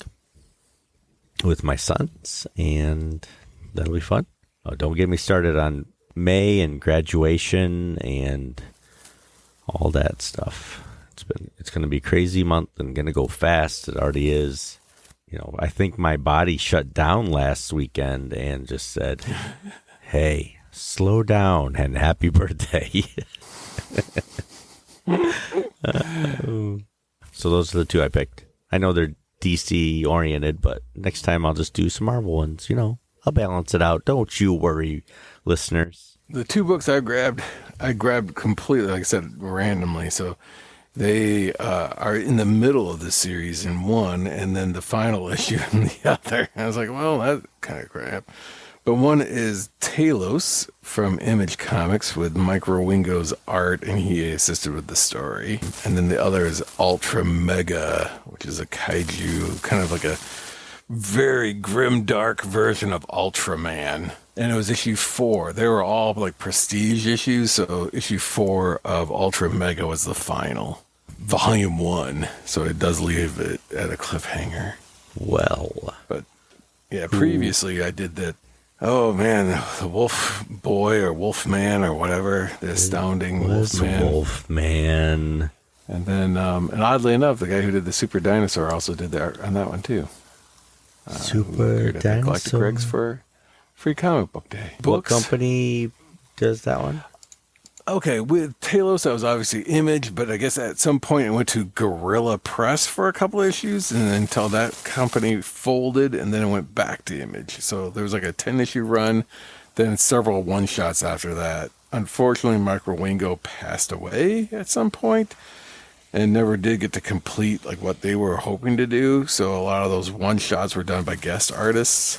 with my sons, and that'll be fun. Oh, don't get me started on May and graduation and all that stuff. It's going to be a crazy month and going to go fast. It already is. You know, I think my body shut down last weekend and just said, "Hey, slow down and happy birthday." So those are the 2 I picked. I know they're DC oriented, but next time I'll just do some Marvel ones. You know, I'll balance it out. Don't you worry, listeners. The 2 books I grabbed completely, like I said, randomly. So they are in the middle of the series in one, and then the final issue in the other. I was like, well, that kind of crap. But one is Talos from Image Comics with Mike Wierengo's art, and he assisted with the story. And then the other is Ultra Mega, which is a kaiju, kind of like a very grim, dark version of Ultraman. And it was issue 4. They were all like prestige issues, so issue 4 of Ultra Mega was the final. Volume 1, so it does leave it at a cliffhanger. Well. But, yeah, previously I did that. Oh, man, the Wolf Boy or Wolf Man or whatever, the astounding Wolf Man. Wolf Man. And then, and oddly enough, the guy who did the Super Dinosaur also did the art on that one, too. Super Dinosaur. Galactic Regs for Free Comic Book Day. What company does that one? Okay, with Talos, that was obviously Image, but I guess at some point it went to Gorilla Press for a couple of issues, and until that company folded, and then it went back to Image. So there was like a 10-issue run, then several one-shots after that. Unfortunately, Mike Wierengo passed away at some point, and never did get to complete like what they were hoping to do. So a lot of those one-shots were done by guest artists,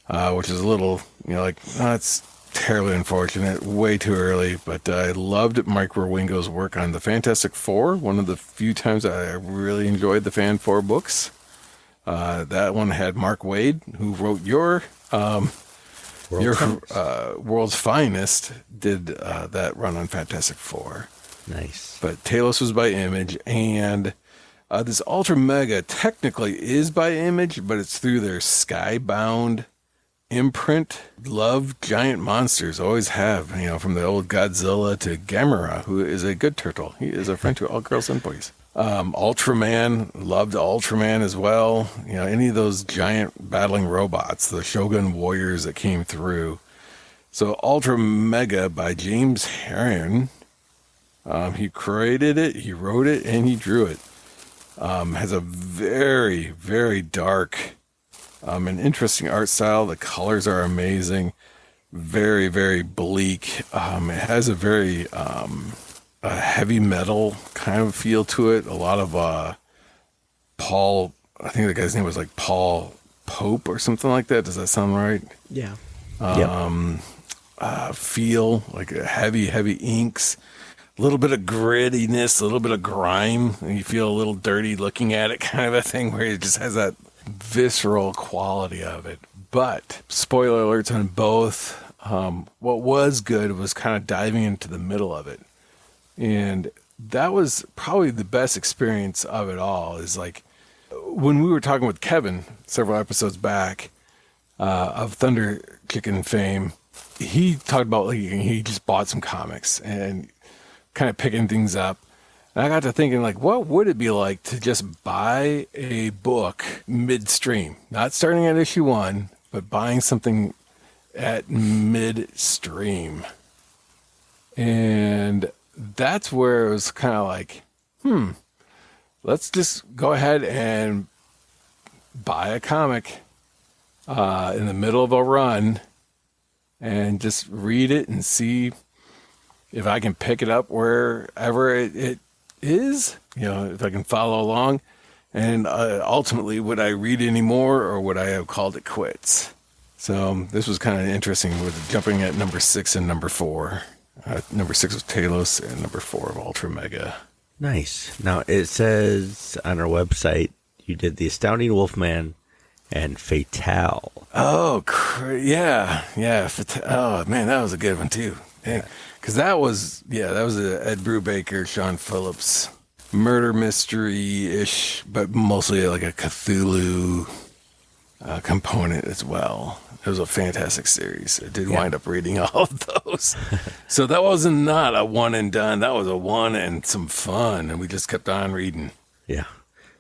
which is a little, it's terribly unfortunate, way too early, but I loved Mike Wierengo's work on the Fantastic Four. One of the few times I really enjoyed the Fan Four books. That one had Mark Waid, who wrote your World's Finest, did that run on Fantastic Four. Nice. But Talos was by Image, and this Ultra Mega technically is by Image, but it's through their Skybound imprint. Love giant monsters, always have, from the old Godzilla to Gamera, who is a good turtle. He is a friend to all girls and boys. Ultraman, loved Ultraman as well. Any of those giant battling robots, the Shogun warriors that came through. So Ultra Mega by James Herron. He created it, he wrote it, and he drew it. Has a very, very dark an interesting art style. The colors are amazing. Very, very bleak. It has a very a heavy metal kind of feel to it. A lot of Paul, I think the guy's name was like Paul Pope or something like that. Does that sound right? Yeah. Feel like heavy, heavy inks. A little bit of grittiness, a little bit of grime. And you feel a little dirty looking at it, kind of a thing where it just has that visceral quality of it. But spoiler alerts on both. What was good was kind of diving into the middle of it, and that was probably the best experience of it all. Is like when we were talking with Kevin several episodes back of Thunder Chicken fame. He talked about he just bought some comics and kind of picking things up. And I got to thinking, what would it be like to just buy a book midstream? Not starting at issue 1, but buying something at midstream. And that's where it was kind of like, let's just go ahead and buy a comic in the middle of a run and just read it and see if I can pick it up wherever it is, if I can follow along. And ultimately, would I read any more, or would I have called it quits? So this was kind of interesting with jumping at number 6 and number 4. Number 6 was Talos, and number 4 of Ultra Mega. Nice. Now, it says on our website, you did The Astounding Wolfman and Fatale. Oh, yeah. Oh, man, that was a good one, too. Because that was a Ed Brubaker, Sean Phillips murder mystery-ish, but mostly like a Cthulhu component as well. It was a fantastic series. I did wind up reading all of those. So that wasn't not a one and done. That was a one and some fun, and we just kept on reading. Yeah.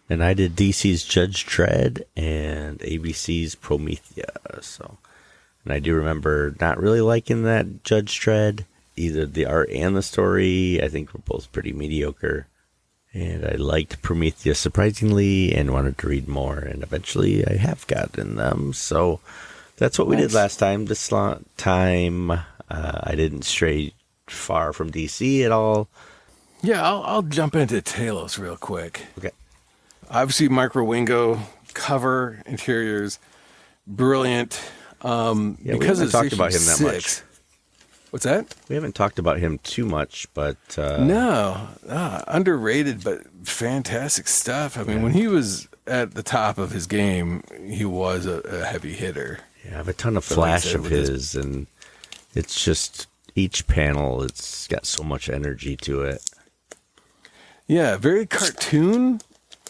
And I did DC's Judge Dredd and ABC's Promethea. And I do remember not really liking that Judge Dredd, either the art and the story. I think were both pretty mediocre. And I liked Promethea surprisingly and wanted to read more. And eventually I have gotten them. So that's what we did last time. This time I didn't stray far from DC at all. Yeah, I'll jump into Talos real quick. Okay. Obviously, Mike Wierengo, cover, interiors, brilliant. We because haven't talked about him that much. What's that? We haven't talked about him too much, but... No. Underrated, but fantastic stuff. I mean, when he was at the top of his game, he was a heavy hitter. Yeah, I have a ton of flash of his, and it's just each panel, it's got so much energy to it. Yeah, very cartoon,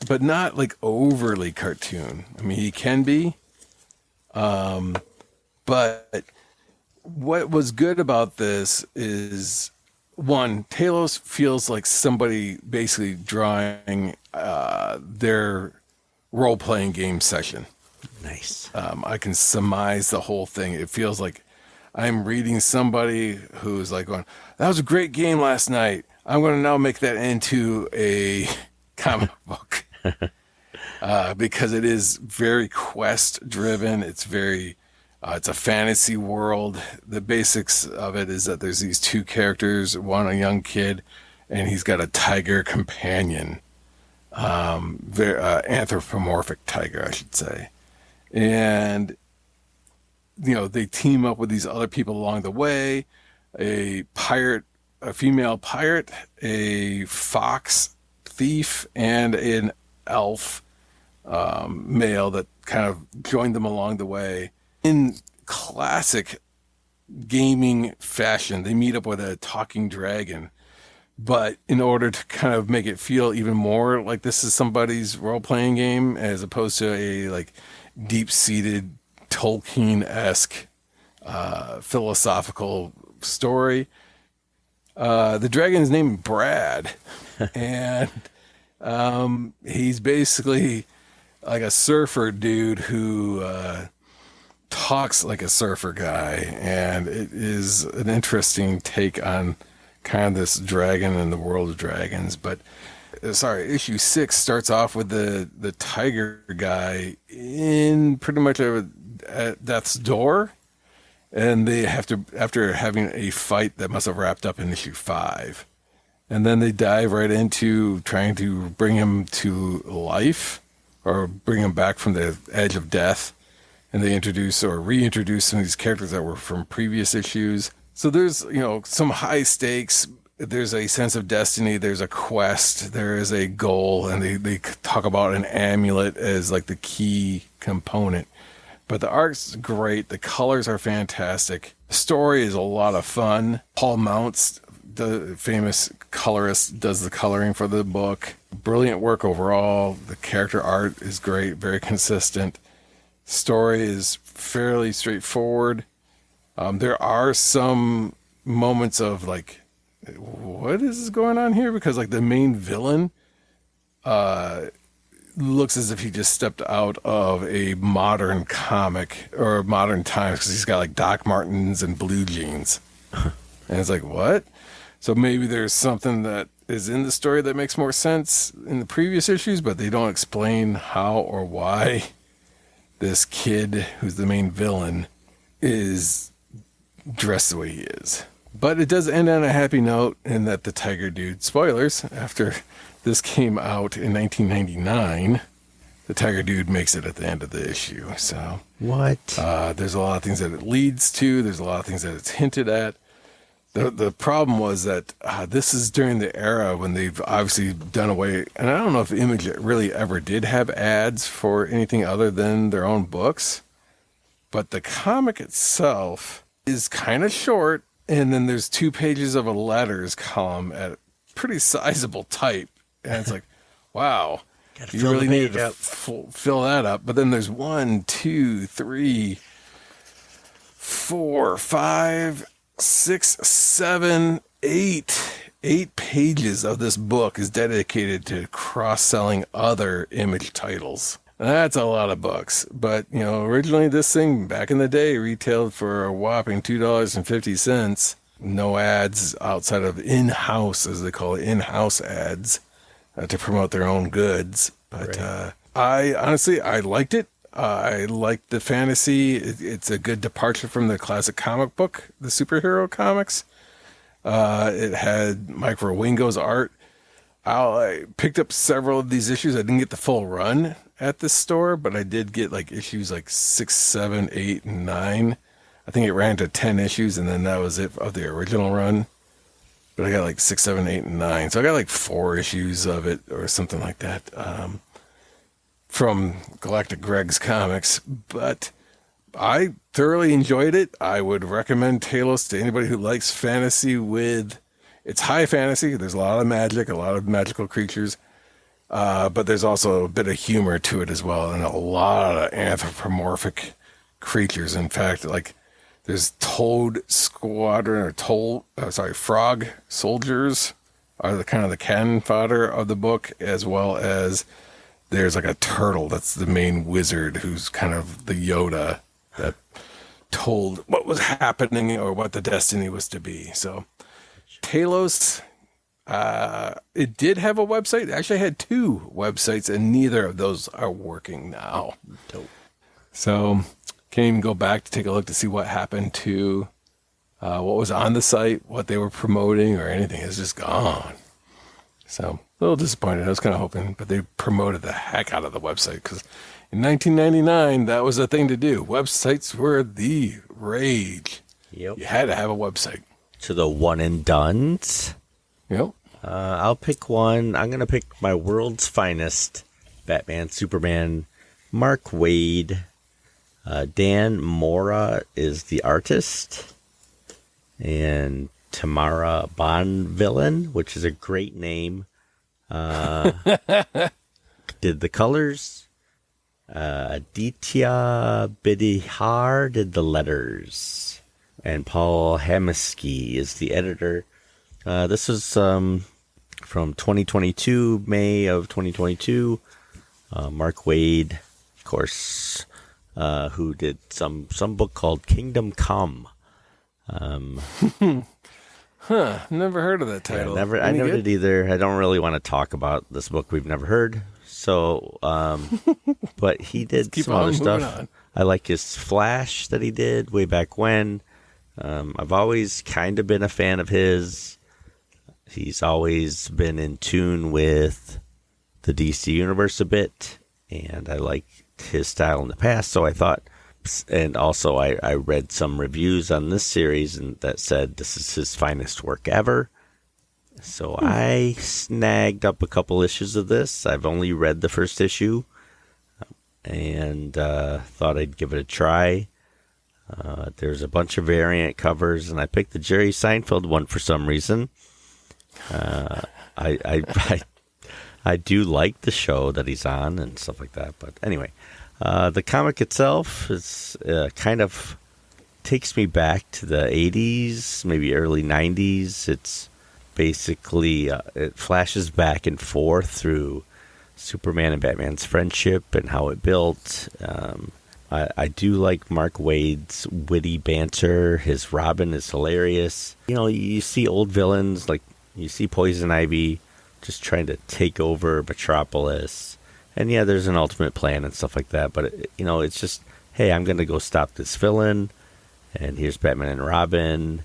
but not like overly cartoon. I mean, he can be. But what was good about this is, one, Talos feels like somebody basically drawing their role-playing game session. Nice. I can surmise the whole thing. It feels like I'm reading somebody who's like going, that was a great game last night. I'm going to now make that into a comic book. Because it is very quest-driven. It's very... it's a fantasy world. The basics of it is that there's these two characters, one a young kid, and he's got a tiger companion. Very anthropomorphic tiger, I should say. And, they team up with these other people along the way. A pirate, a female pirate, a fox thief, and an elf male that kind of joined them along the way. In classic gaming fashion, they meet up with a talking dragon. But in order to kind of make it feel even more like this is somebody's role-playing game, as opposed to a like deep-seated Tolkien-esque philosophical story, the dragon's named Brad, and he's basically like a surfer dude who talks like a surfer guy, and it is an interesting take on kind of this dragon and the world of dragons. But issue 6 starts off with the tiger guy in pretty much at death's door, and they have to, after having a fight that must have wrapped up in issue 5, and then they dive right into trying to bring him to life or bring him back from the edge of death. And they introduce or reintroduce some of these characters that were from previous issues. So there's, some high stakes. There's a sense of destiny. There's a quest. There is a goal. And they talk about an amulet as like the key component. But the art's great. The colors are fantastic. The story is a lot of fun. Paul Mounts, the famous colorist, does the coloring for the book. Brilliant work overall. The character art is great. Very consistent. Story is fairly straightforward. There are some moments of like, what is going on here? Because like the main villain looks as if he just stepped out of a modern comic or modern times, because he's got like Doc Martens and blue jeans. And it's like, what? So maybe there's something that is in the story that makes more sense in the previous issues, but they don't explain how or why this kid, who's the main villain, is dressed the way he is. But it does end on a happy note in that the Tiger Dude, spoilers, after this came out in 1999, the Tiger Dude makes it at the end of the issue. So What? there's a lot of things that it leads to. There's a lot of things that it's hinted at. The problem was that this is during the era when they've obviously done away, and I don't know if Image really ever did have ads for anything other than their own books, but the comic itself is kind of short, and then there's 2 pages of a letters column at pretty sizable type, and it's like, wow, Gotta you fill really the need page to up. fill that up. But then there's 1, 2, 3, 4, 5, 6, 7, 8 pages of this book is dedicated to cross-selling other Image titles. That's a lot of books. But, originally this thing back in the day retailed for a whopping $2.50. No ads outside of in-house, as they call it, in-house ads to promote their own goods. But Right. I liked it. I liked the fantasy. It's a good departure from the classic comic book, the superhero comics. It had Mike Wierengo's art. I picked up several of these issues. I didn't get the full run at this store, but I did get like issues like 6, 7, 8, and 9. I think it ran to 10 issues, and then that was it of the original run. But I got like 6, 7, 8, and 9. So I got like 4 issues of it or something like that. From Galactic Greg's comics, but I thoroughly enjoyed it. I would recommend Talos to anybody who likes fantasy it's high fantasy. There's a lot of magic, a lot of magical creatures, but there's also a bit of humor to it as well, and a lot of anthropomorphic creatures. In fact, like there's Toad Squadron or Frog Soldiers are the kind of the cannon fodder of the book, as well as there's like a turtle that's the main wizard who's kind of the Yoda that told what was happening or what the destiny was to be. So Talos, it did have a website. It actually had 2 websites, and neither of those are working now. Dope. So can't even go back to take a look to see what happened to what was on the site, what they were promoting, or anything. It's just gone. So a little disappointed. I was kind of hoping, but they promoted the heck out of the website because in 1999, that was a thing to do. Websites were the rage. Yep. You had to have a website. To the one and dones. Yep. I'll pick one. I'm going to pick my world's finest Batman, Superman, Mark Waid. Dan Mora is the artist. And Tamara Bonvillain, which is a great name, did the colors. Aditya Bidihar did the letters. And Paul Hamiski is the editor. This is from 2022, May of 2022. Mark Waid, of course, who did some book called Kingdom Come. Never heard of that title. I Any never good? did either. I don't really want to talk about this book we've never heard. So, but he did keep some other on moving stuff. on. I like his Flash that he did way back when. I've always kind of been a fan of his. He's always been in tune with the DC universe a bit, and I liked his style in the past. So I thought, and also I read some reviews on this series and that said this is his finest work ever. So I snagged up a couple issues of this. I've only read the first issue, and thought I'd give it a try. There's a bunch of variant covers, and I picked the Jerry Seinfeld one for some reason. I do like the show that he's on and stuff like that. But anyway, the comic itself is kind of takes me back to the 80s, maybe early 90s. It's basically, it flashes back and forth through Superman and Batman's friendship and how it built. I do like Mark Waid's witty banter. His Robin is hilarious. You know, you see old villains, like you see Poison Ivy just trying to take over Metropolis. And yeah, there's an ultimate plan and stuff like that. But, it's just, hey, I'm going to go stop this villain. And here's Batman and Robin.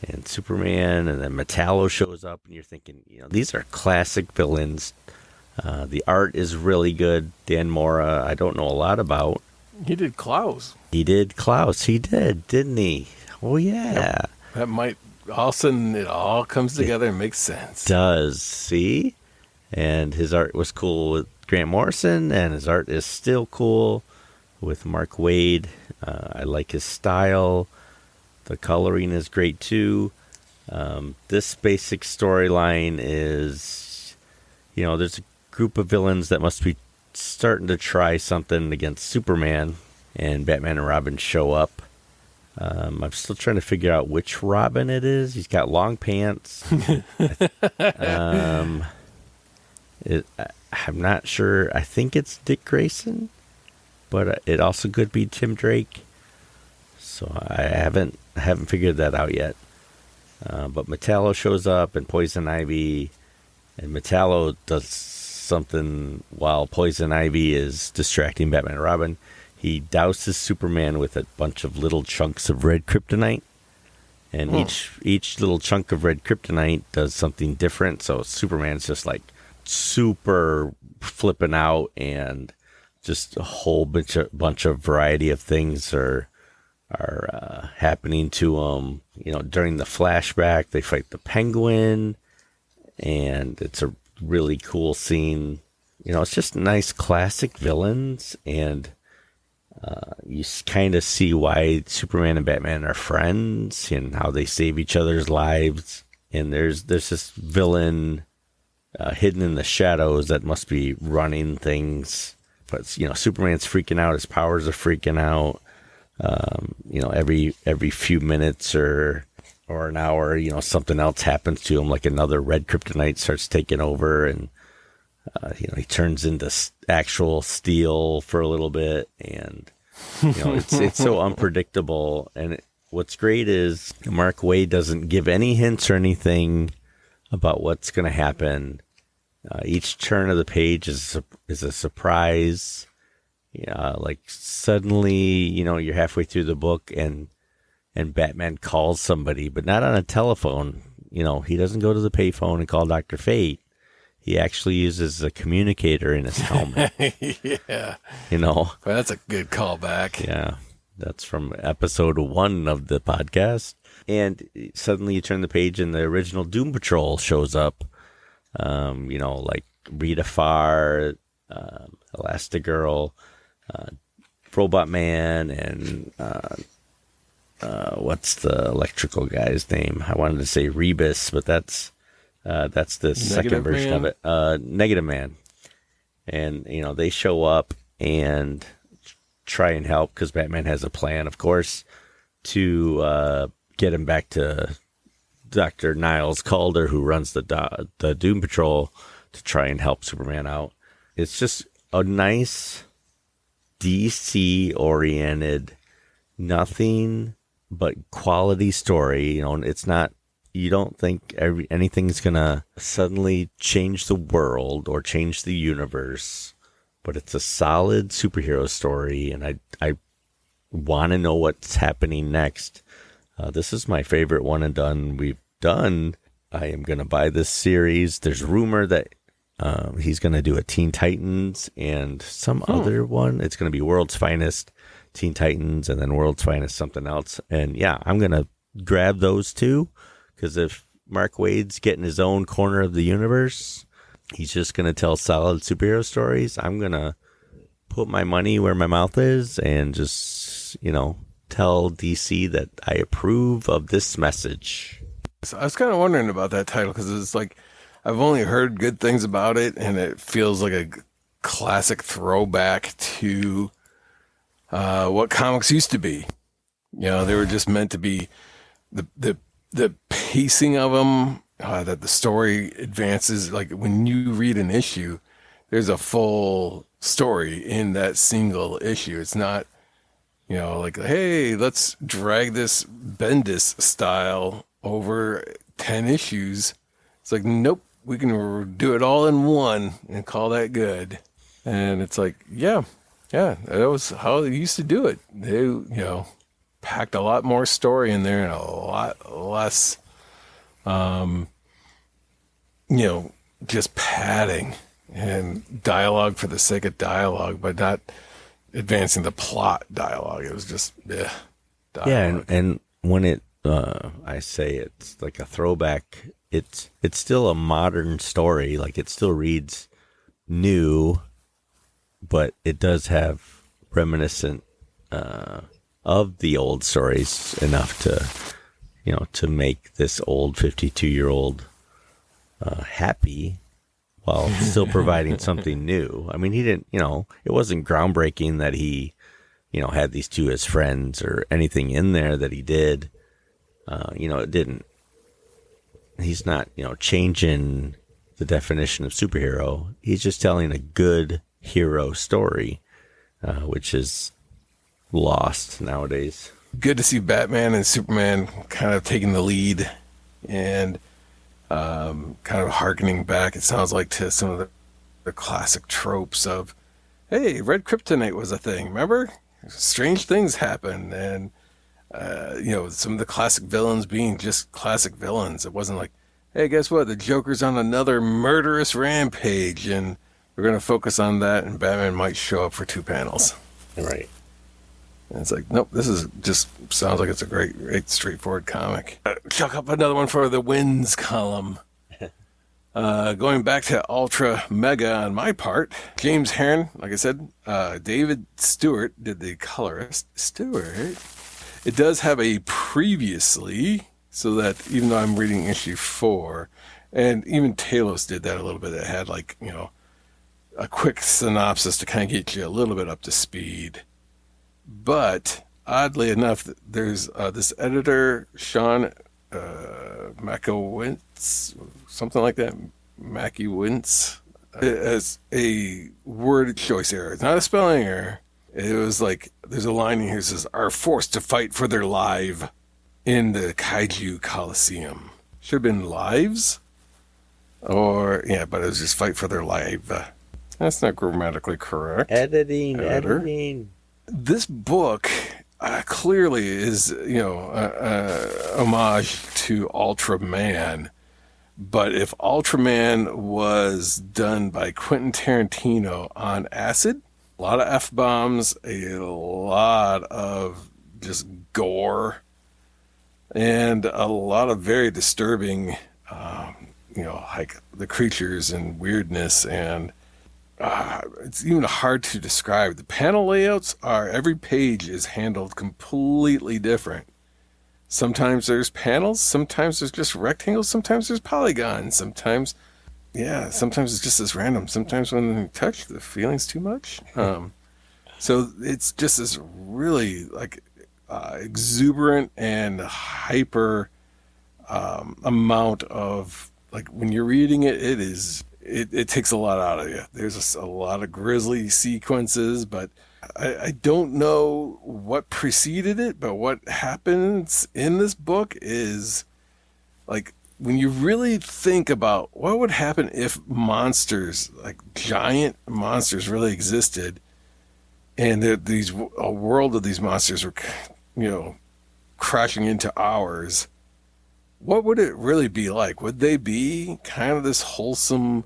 and Superman, and then Metallo shows up, and you're thinking, these are classic villains. The art is really good. Dan Mora, I don't know a lot about. He did Klaus. He did Klaus. He did, didn't he? Oh, yeah. Yep. That might, all of a sudden, it all comes together and makes sense. Does, see? And his art was cool with Grant Morrison, and his art is still cool with Mark Waid. I like his style. The coloring is great, too. This basic storyline is, there's a group of villains that must be starting to try something against Superman, and Batman and Robin show up. I'm still trying to figure out which Robin it is. He's got long pants. I'm not sure. I think it's Dick Grayson, but it also could be Tim Drake. So I haven't figured that out yet. But Metallo shows up and Poison Ivy, and Metallo does something while Poison Ivy is distracting Batman and Robin. He douses Superman with a bunch of little chunks of red kryptonite, and each little chunk of red kryptonite does something different. So Superman's just like super flipping out, and just a whole bunch of variety of things are happening to him. During the flashback, they fight the Penguin, and it's a really cool scene. It's just nice classic villains, and you kind of see why Superman and Batman are friends and how they save each other's lives. And there's this villain hidden in the shadows that must be running things. But Superman's freaking out. His powers are freaking out. Every few minutes or an hour, something else happens to him. Like another red kryptonite starts taking over, and he turns into actual steel for a little bit, and it's so unpredictable. And what's great is Mark Waid doesn't give any hints or anything about what's going to happen. Each turn of the page is a surprise. Like suddenly, you're halfway through the book and Batman calls somebody, but not on a telephone. He doesn't go to the payphone and call Dr. Fate. He actually uses a communicator in his helmet. Yeah. Well, that's a good callback. Yeah. That's from episode 1 of the podcast. And suddenly you turn the page and the original Doom Patrol shows up. Like Rita Farr, Elastigirl, Robot Man, and what's the electrical guy's name? I wanted to say Rebus, but that's the second version of it. Negative Man. And, they show up and try and help because Batman has a plan, of course, to get him back to Dr. Niles Calder, who runs the Doom Patrol, to try and help Superman out. It's just a nice DC-oriented, nothing but quality story. It's not, you don't think anything's going to suddenly change the world or change the universe, but it's a solid superhero story, and I want to know what's happening next. This is my favorite one and done we've done. I am going to buy this series. There's rumor that he's going to do a Teen Titans and some other one. It's going to be World's Finest Teen Titans and then World's Finest something else. And yeah, I'm going to grab those two, because if Mark Waid's getting his own corner of the universe, he's just going to tell solid superhero stories. I'm going to put my money where my mouth is and just, tell DC that I approve of this message. So I was kind of wondering about that title, because it's like, I've only heard good things about it, and it feels like a classic throwback to what comics used to be. They were just meant to be the pacing of them, that the story advances. Like when you read an issue, there's a full story in that single issue. It's not, like, hey, let's drag this Bendis style over 10 issues. It's like, nope, we can do it all in one and call that good. And it's like, yeah, that was how they used to do it. They, packed a lot more story in there and a lot less, just padding and dialogue for the sake of dialogue, but not advancing the plot dialogue. It was just, dialogue. Yeah, and when it, I say it's like a throwback, it's still a modern story. Like, it still reads new, but it does have reminiscent of the old stories enough to make this old 52-year-old happy while still providing something new. I mean, he didn't, it wasn't groundbreaking that he, had these two as friends or anything in there that he did. It didn't, he's not, changing the definition of superhero. He's just telling a good hero story, which is lost nowadays. Good to see Batman and Superman kind of taking the lead and kind of hearkening back, it sounds like, to some of the classic tropes of, hey, red kryptonite was a thing, remember? Strange things happen, and some of the classic villains being just classic villains. It wasn't like, hey, guess what? The Joker's on another murderous rampage, and we're going to focus on that, and Batman might show up for 2 panels. Right. And it's like, nope, this is just sounds like it's a great straightforward comic. Chuck up another one for the wins column. Going back to Ultra Mega on my part, James Herron, like I said, David Stewart did the colorist. Stewart. It does have a previously, so that even though I'm reading issue 4, and even Talos did that a little bit, it had a quick synopsis to kind of get you a little bit up to speed. But oddly enough, there's this editor, Sean Mackowintz, something like that, Mackowintz, as a word choice error. It's not a spelling error. It was like, there's a line in here that says, are forced to fight for their life in the kaiju coliseum. Should have been lives, but it was just fight for their life. That's not grammatically correct. Editing. This book clearly is, a homage to Ultraman. But if Ultraman was done by Quentin Tarantino on acid, a lot of F-bombs, a lot of just gore, and a lot of very disturbing, like the creatures and weirdness, and it's even hard to describe. The panel layouts every page is handled completely different. Sometimes there's panels, sometimes there's just rectangles, sometimes there's polygons, sometimes it's just this random. Sometimes when you touch, the feeling's too much. So it's just this really exuberant and hyper amount of, when you're reading it, it takes a lot out of you. There's a lot of grisly sequences, but I don't know what preceded it, but what happens in this book is, when you really think about what would happen if monsters, giant monsters, really existed, and a world of these monsters were, crashing into ours, what would it really be like? Would they be kind of this wholesome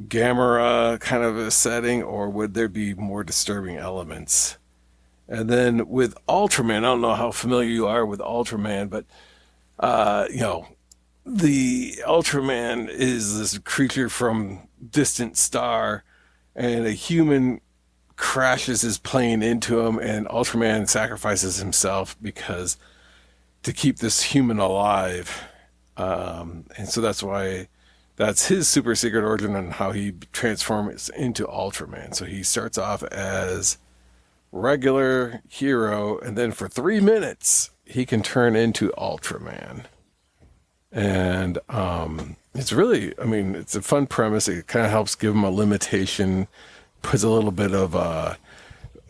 Gamera kind of a setting, or would there be more disturbing elements? And then with Ultraman, I don't know how familiar you are with Ultraman, but the Ultraman is this creature from distant star, and a human crashes his plane into him, and Ultraman sacrifices himself to keep this human alive. And so that's his super secret origin and how he transforms into Ultraman. So he starts off as regular hero, and then for 3 minutes he can turn into Ultraman. And it's really, it's a fun premise. It kind of helps give him a limitation, puts a little bit of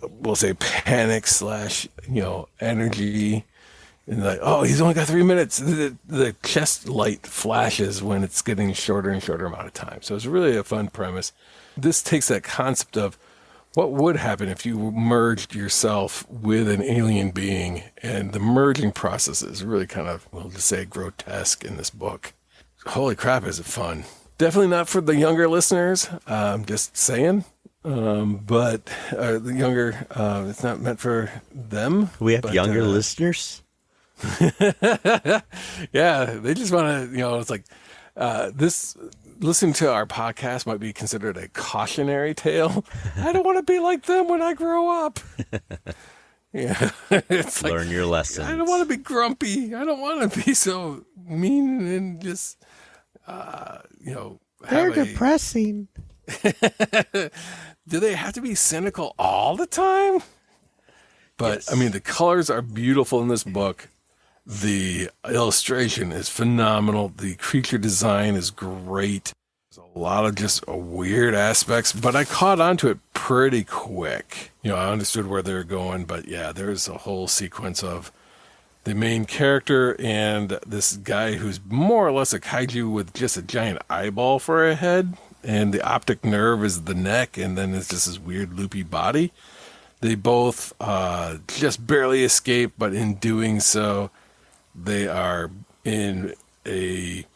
we'll say panic / energy. And he's only got 3 minutes. The chest light flashes when it's getting shorter and shorter amount of time. So it's really a fun premise. This takes that concept of, what would happen if you merged yourself with an alien being? And the merging process is really kind of, we'll just say, grotesque in this book. Holy crap, is it fun. Definitely not for the younger listeners, just saying. But the younger, it's not meant for them. We have younger listeners? Yeah, they just want to, it's like this. Listening to our podcast might be considered a cautionary tale. I don't want to be like them when I grow up. Yeah, it's like, learn your lessons. I don't want to be grumpy. I don't want to be so mean and just, They're depressing. Do they have to be cynical all the time? But yes. I mean, the colors are beautiful in this book. The illustration is phenomenal. The creature design is great. There's a lot of just weird aspects, but I caught on to it pretty quick. I understood where they were going, but yeah, there's a whole sequence of the main character and this guy who's more or less a kaiju with just a giant eyeball for a head, and the optic nerve is the neck, and then it's just this weird loopy body. They both just barely escape, but in doing so, they are in a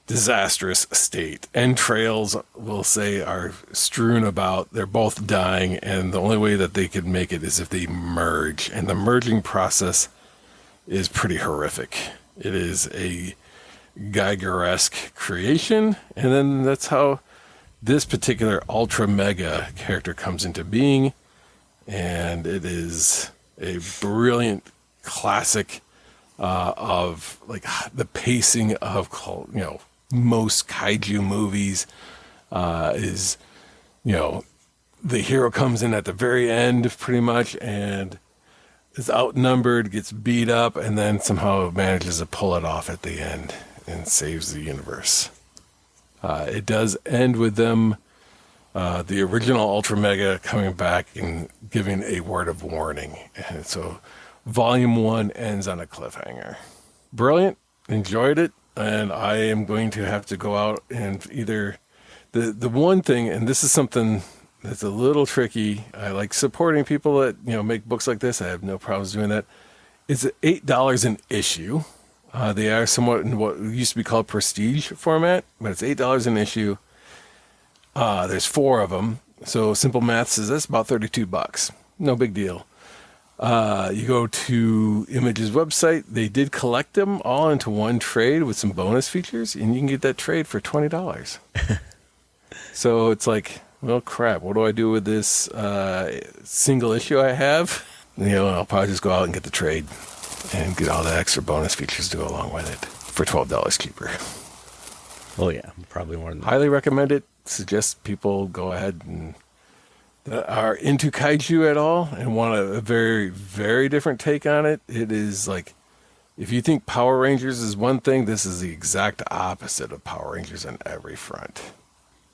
disastrous state. Entrails, we'll say, are strewn about. They're both dying, and the only way that they could make it is if they merge. And the merging process is pretty horrific. It is a Geiger-esque creation, and then that's how this particular Ultra Mega character comes into being. And it is a brilliant classic of like the pacing of most kaiju movies is the hero comes in at the very end pretty much and is outnumbered, gets beat up, and then somehow manages to pull it off at the end and saves the universe. It does end with them, the original Ultra Mega, coming back and giving a word of warning. And so Volume 1 ends on a cliffhanger. Brilliant. Enjoyed it. And I am going to have to go out and either... The one thing, and this is something that's a little tricky, I like supporting people that make books like this. I have no problems doing that. It's $8 an issue. They are somewhat in what used to be called prestige format, but it's $8 an issue. There's 4 of them. So simple math says that's about $32. No big deal. You go to Image's website. They did collect them all into one trade with some bonus features, and you can get that trade for $20. So it's like, well, crap. What do I do with this single issue I have? I'll probably just go out and get the trade and get all the extra bonus features to go along with it for $12 cheaper. Oh, yeah. Probably more than that. Highly recommend it. Suggest people go ahead and that are into kaiju at all and want a very, very different take on it. It is like, if you think Power Rangers is one thing, this is the exact opposite of Power Rangers on every front.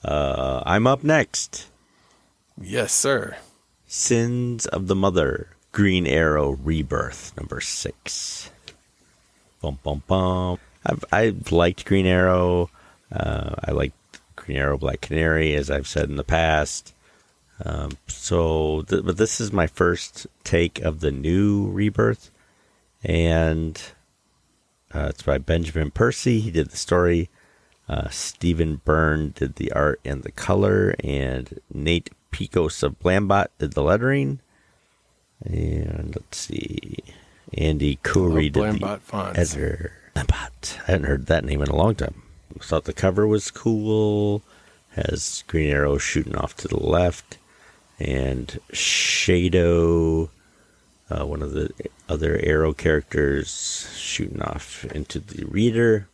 I'm up next. Yes, sir. Sins of the Mother, Green Arrow Rebirth, number 6. Bum, bum, bum. I've liked Green Arrow. I liked Green Arrow, Black Canary, as I've said in the past. But this is my first take of the new Rebirth, and it's by Benjamin Percy. He did the story. Stephen Byrne did the art and the color, and Nate Picos of Blambot did the lettering. And let's see, Andy Coury did the editor. Blambot. I hadn't heard that name in a long time. Thought the cover was cool. Has Green Arrow shooting off to the left, and Shadow, one of the other Arrow characters, shooting off into the reader.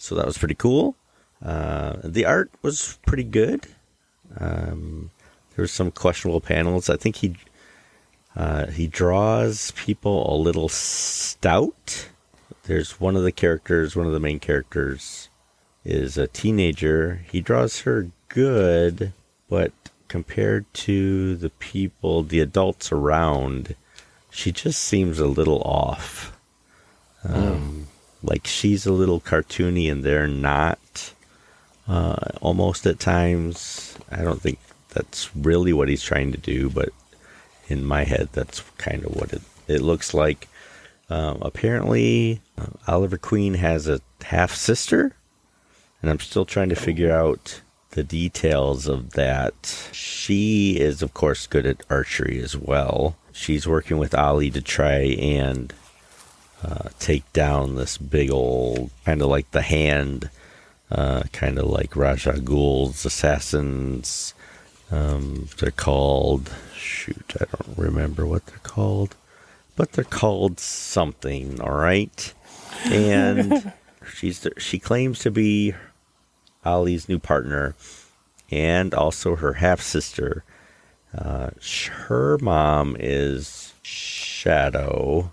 So that was pretty cool. The art was pretty good. There were some questionable panels. I think he draws people a little stout. There's one of the main characters is a teenager. He draws her good, but compared to the adults around, she just seems a little off. Like she's a little cartoony and they're not, almost at times. I don't think that's really what he's trying to do, but in my head, that's kind of what it looks like. Apparently, Oliver Queen has a half-sister, and I'm still trying to figure out the details of that. She is, of course, good at archery as well. She's working with Ollie to try and take down this big old, kind of like the Hand, kind of like Raja Ghul's assassins. They're called, I don't remember what they're called, but they're called something, all right? And she claims to be Ollie's new partner and also her half-sister. Her mom is Shadow,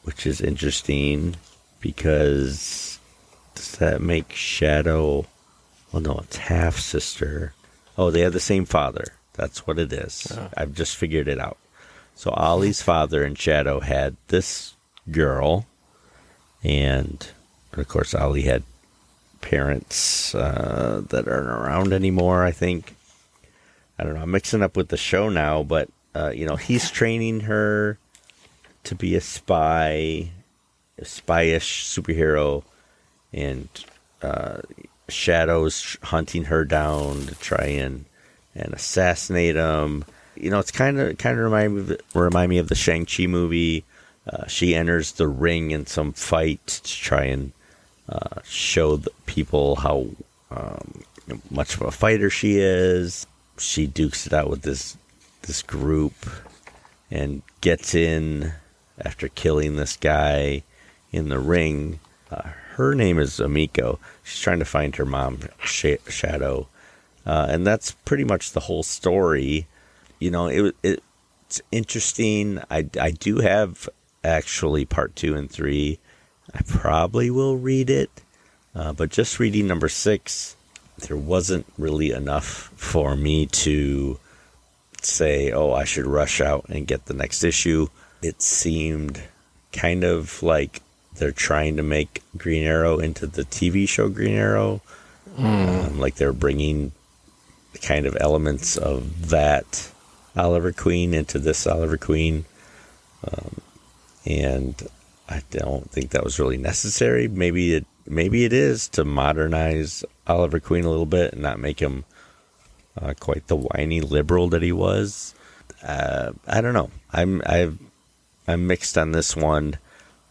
which is interesting because does that make Shadow... Well, no, it's half-sister. Oh, they have the same father. That's what it is. Oh. I've just figured it out. So Ollie's father and Shadow had this girl, and of course Ollie had parents that aren't around anymore, I think. I don't know. I'm mixing up with the show now, but he's training her to be a spy, a spy-ish superhero, and Shadow's hunting her down to try and assassinate him. It's kind of remind me of the Shang-Chi movie. She enters the ring in some fight to try and show the people how much of a fighter she is. She dukes it out with this group and gets in after killing this guy in the ring. Her name is Amiko. She's trying to find her mom, Shadow. And that's pretty much the whole story. It's interesting. I do have actually part 2 and 3. I probably will read it. But just reading number 6, there wasn't really enough for me to say, oh, I should rush out and get the next issue. It seemed kind of like they're trying to make Green Arrow into the TV show Green Arrow. Like they're bringing the kind of elements of that Oliver Queen into this Oliver Queen. And I don't think that was really necessary. Maybe it is to modernize Oliver Queen a little bit and not make him quite the whiny liberal that he was. I don't know. I'm mixed on this one.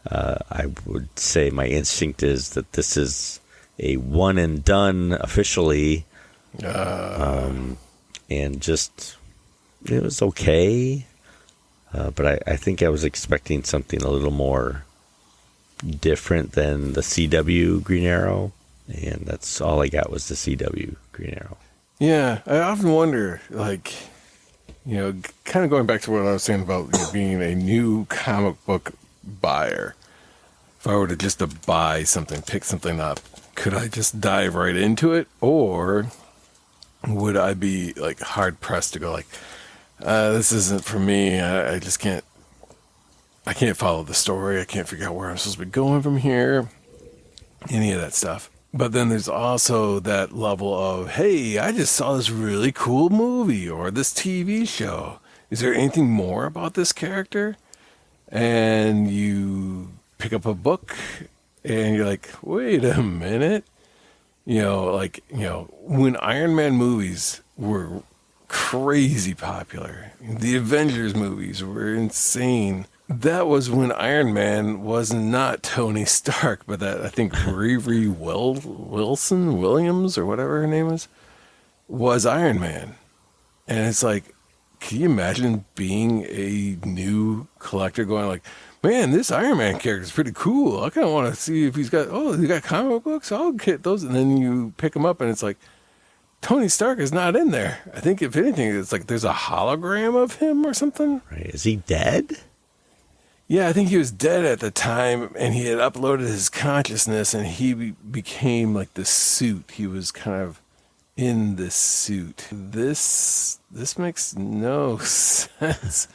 I would say my instinct is that this is a one and done officially. And just, it was okay. But I think I was expecting something a little more different than the CW Green Arrow. And that's all I got was the CW Green Arrow. Yeah, I often wonder, kind of going back to what I was saying about being a new comic book buyer. If I were to just to buy something, pick something up, could I just dive right into it? Or would I be hard pressed to go this isn't for me. I just can't. I can't follow the story. I can't figure out where I'm supposed to be going from here. Any of that stuff. But then there's also that level of, hey, I just saw this really cool movie or this TV show. Is there anything more about this character? And you pick up a book and you're like, wait a minute. When Iron Man movies were crazy popular, the Avengers movies were insane. That was when Iron Man was not Tony Stark, but that I think Riri Williams or whatever her name was Iron Man. And it's like, can you imagine being a new collector going man, this Iron Man character is pretty cool. I kind of want to see if he got comic books. I'll get those. And then you pick them up and it's like, Tony Stark is not in there. I think if anything, it's there's a hologram of him or something. Right. Is he dead? Yeah, I think he was dead at the time, and he had uploaded his consciousness, and he became the suit. He was kind of in this suit. This makes no sense.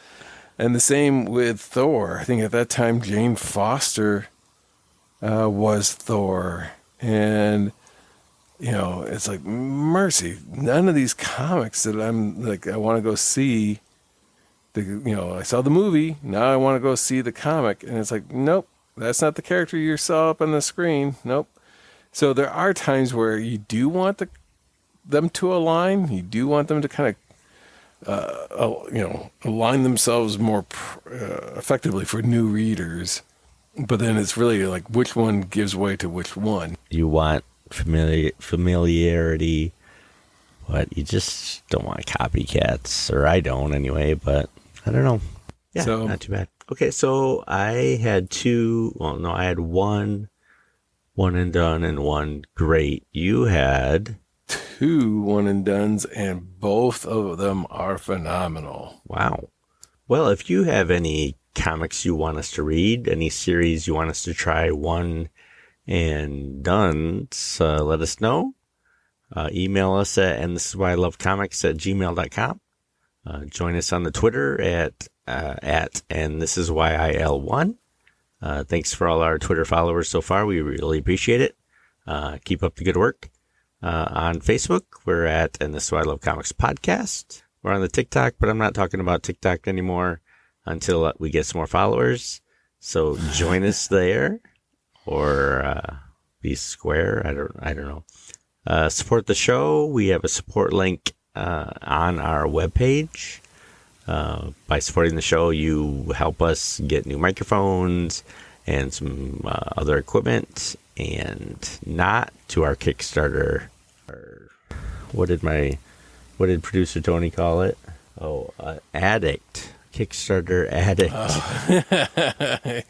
And the same with Thor. I think at that time Jane Foster was Thor, and it's like, mercy. None of these comics that I'm like, I want to go see. I saw the movie. Now I want to go see the comic. And it's like, nope, that's not the character you saw up on the screen. Nope. So there are times where you do want them to align. You do want them to kind of, align themselves more effectively for new readers. But then it's really like which one gives way to which one. You want familiarity, but you just don't want copycats, or I don't anyway, but I don't know. Yeah, so, not too bad. Okay, so I had I had one and done and one great. You had 2 one and dones, and both of them are phenomenal. Wow. Well, if you have any comics you want us to read, any series you want us to try one and done, let us know. Email us at andthisiswhyilovecomics@gmail.com. Join us on the Twitter at andthisiswhil1. Thanks for all our Twitter followers so far. We really appreciate it. Keep up the good work. On Facebook, we're at And This Is Why I Love Comics Podcast. We're on the TikTok, but I'm not talking about TikTok anymore until we get some more followers. So join us there, or be square. I don't know. Support the show. We have a support link on our webpage. By supporting the show, you help us get new microphones and some other equipment, and not to our Kickstarter. What did producer Tony call it? Addict. Kickstarter addict.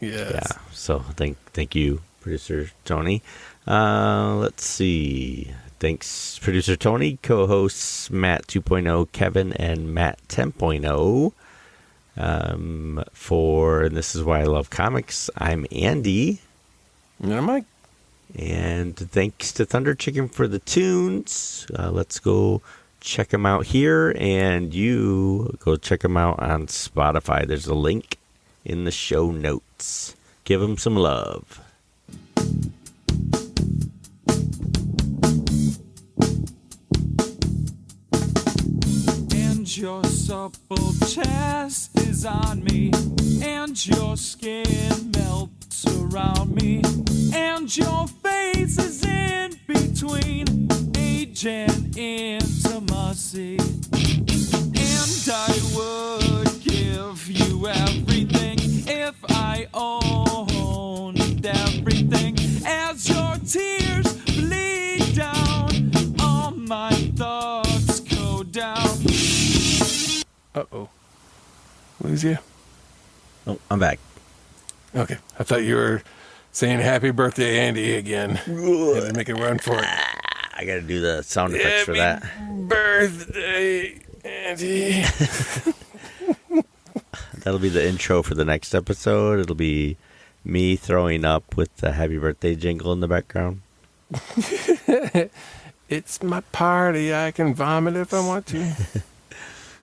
Yes. Yeah. So thank you, producer Tony. Let's see. Thanks, producer Tony, co-hosts Matt 2.0, Kevin, and Matt 10.0. And This Is Why I Love Comics, I'm Andy. And I'm Mike. And thanks to Thunder Chicken for the tunes. Let's go check them out here, and you go check them out on Spotify. There's a link in the show notes. Give them some love. And your supple chest is on me, and your skin melts around me, and your face is in between age and intimacy. And I would give you everything if I owned everything. As your tears bleed down, all my thoughts go down. Uh-oh. Lose you? Oh, I'm back. Okay. I thought you were saying happy birthday, Andy, again. Had to make a run for it. I got to do the sound effects for that. Birthday, Andy. That'll be the intro for the next episode. It'll be me throwing up with the happy birthday jingle in the background. It's my party. I can vomit if I want to.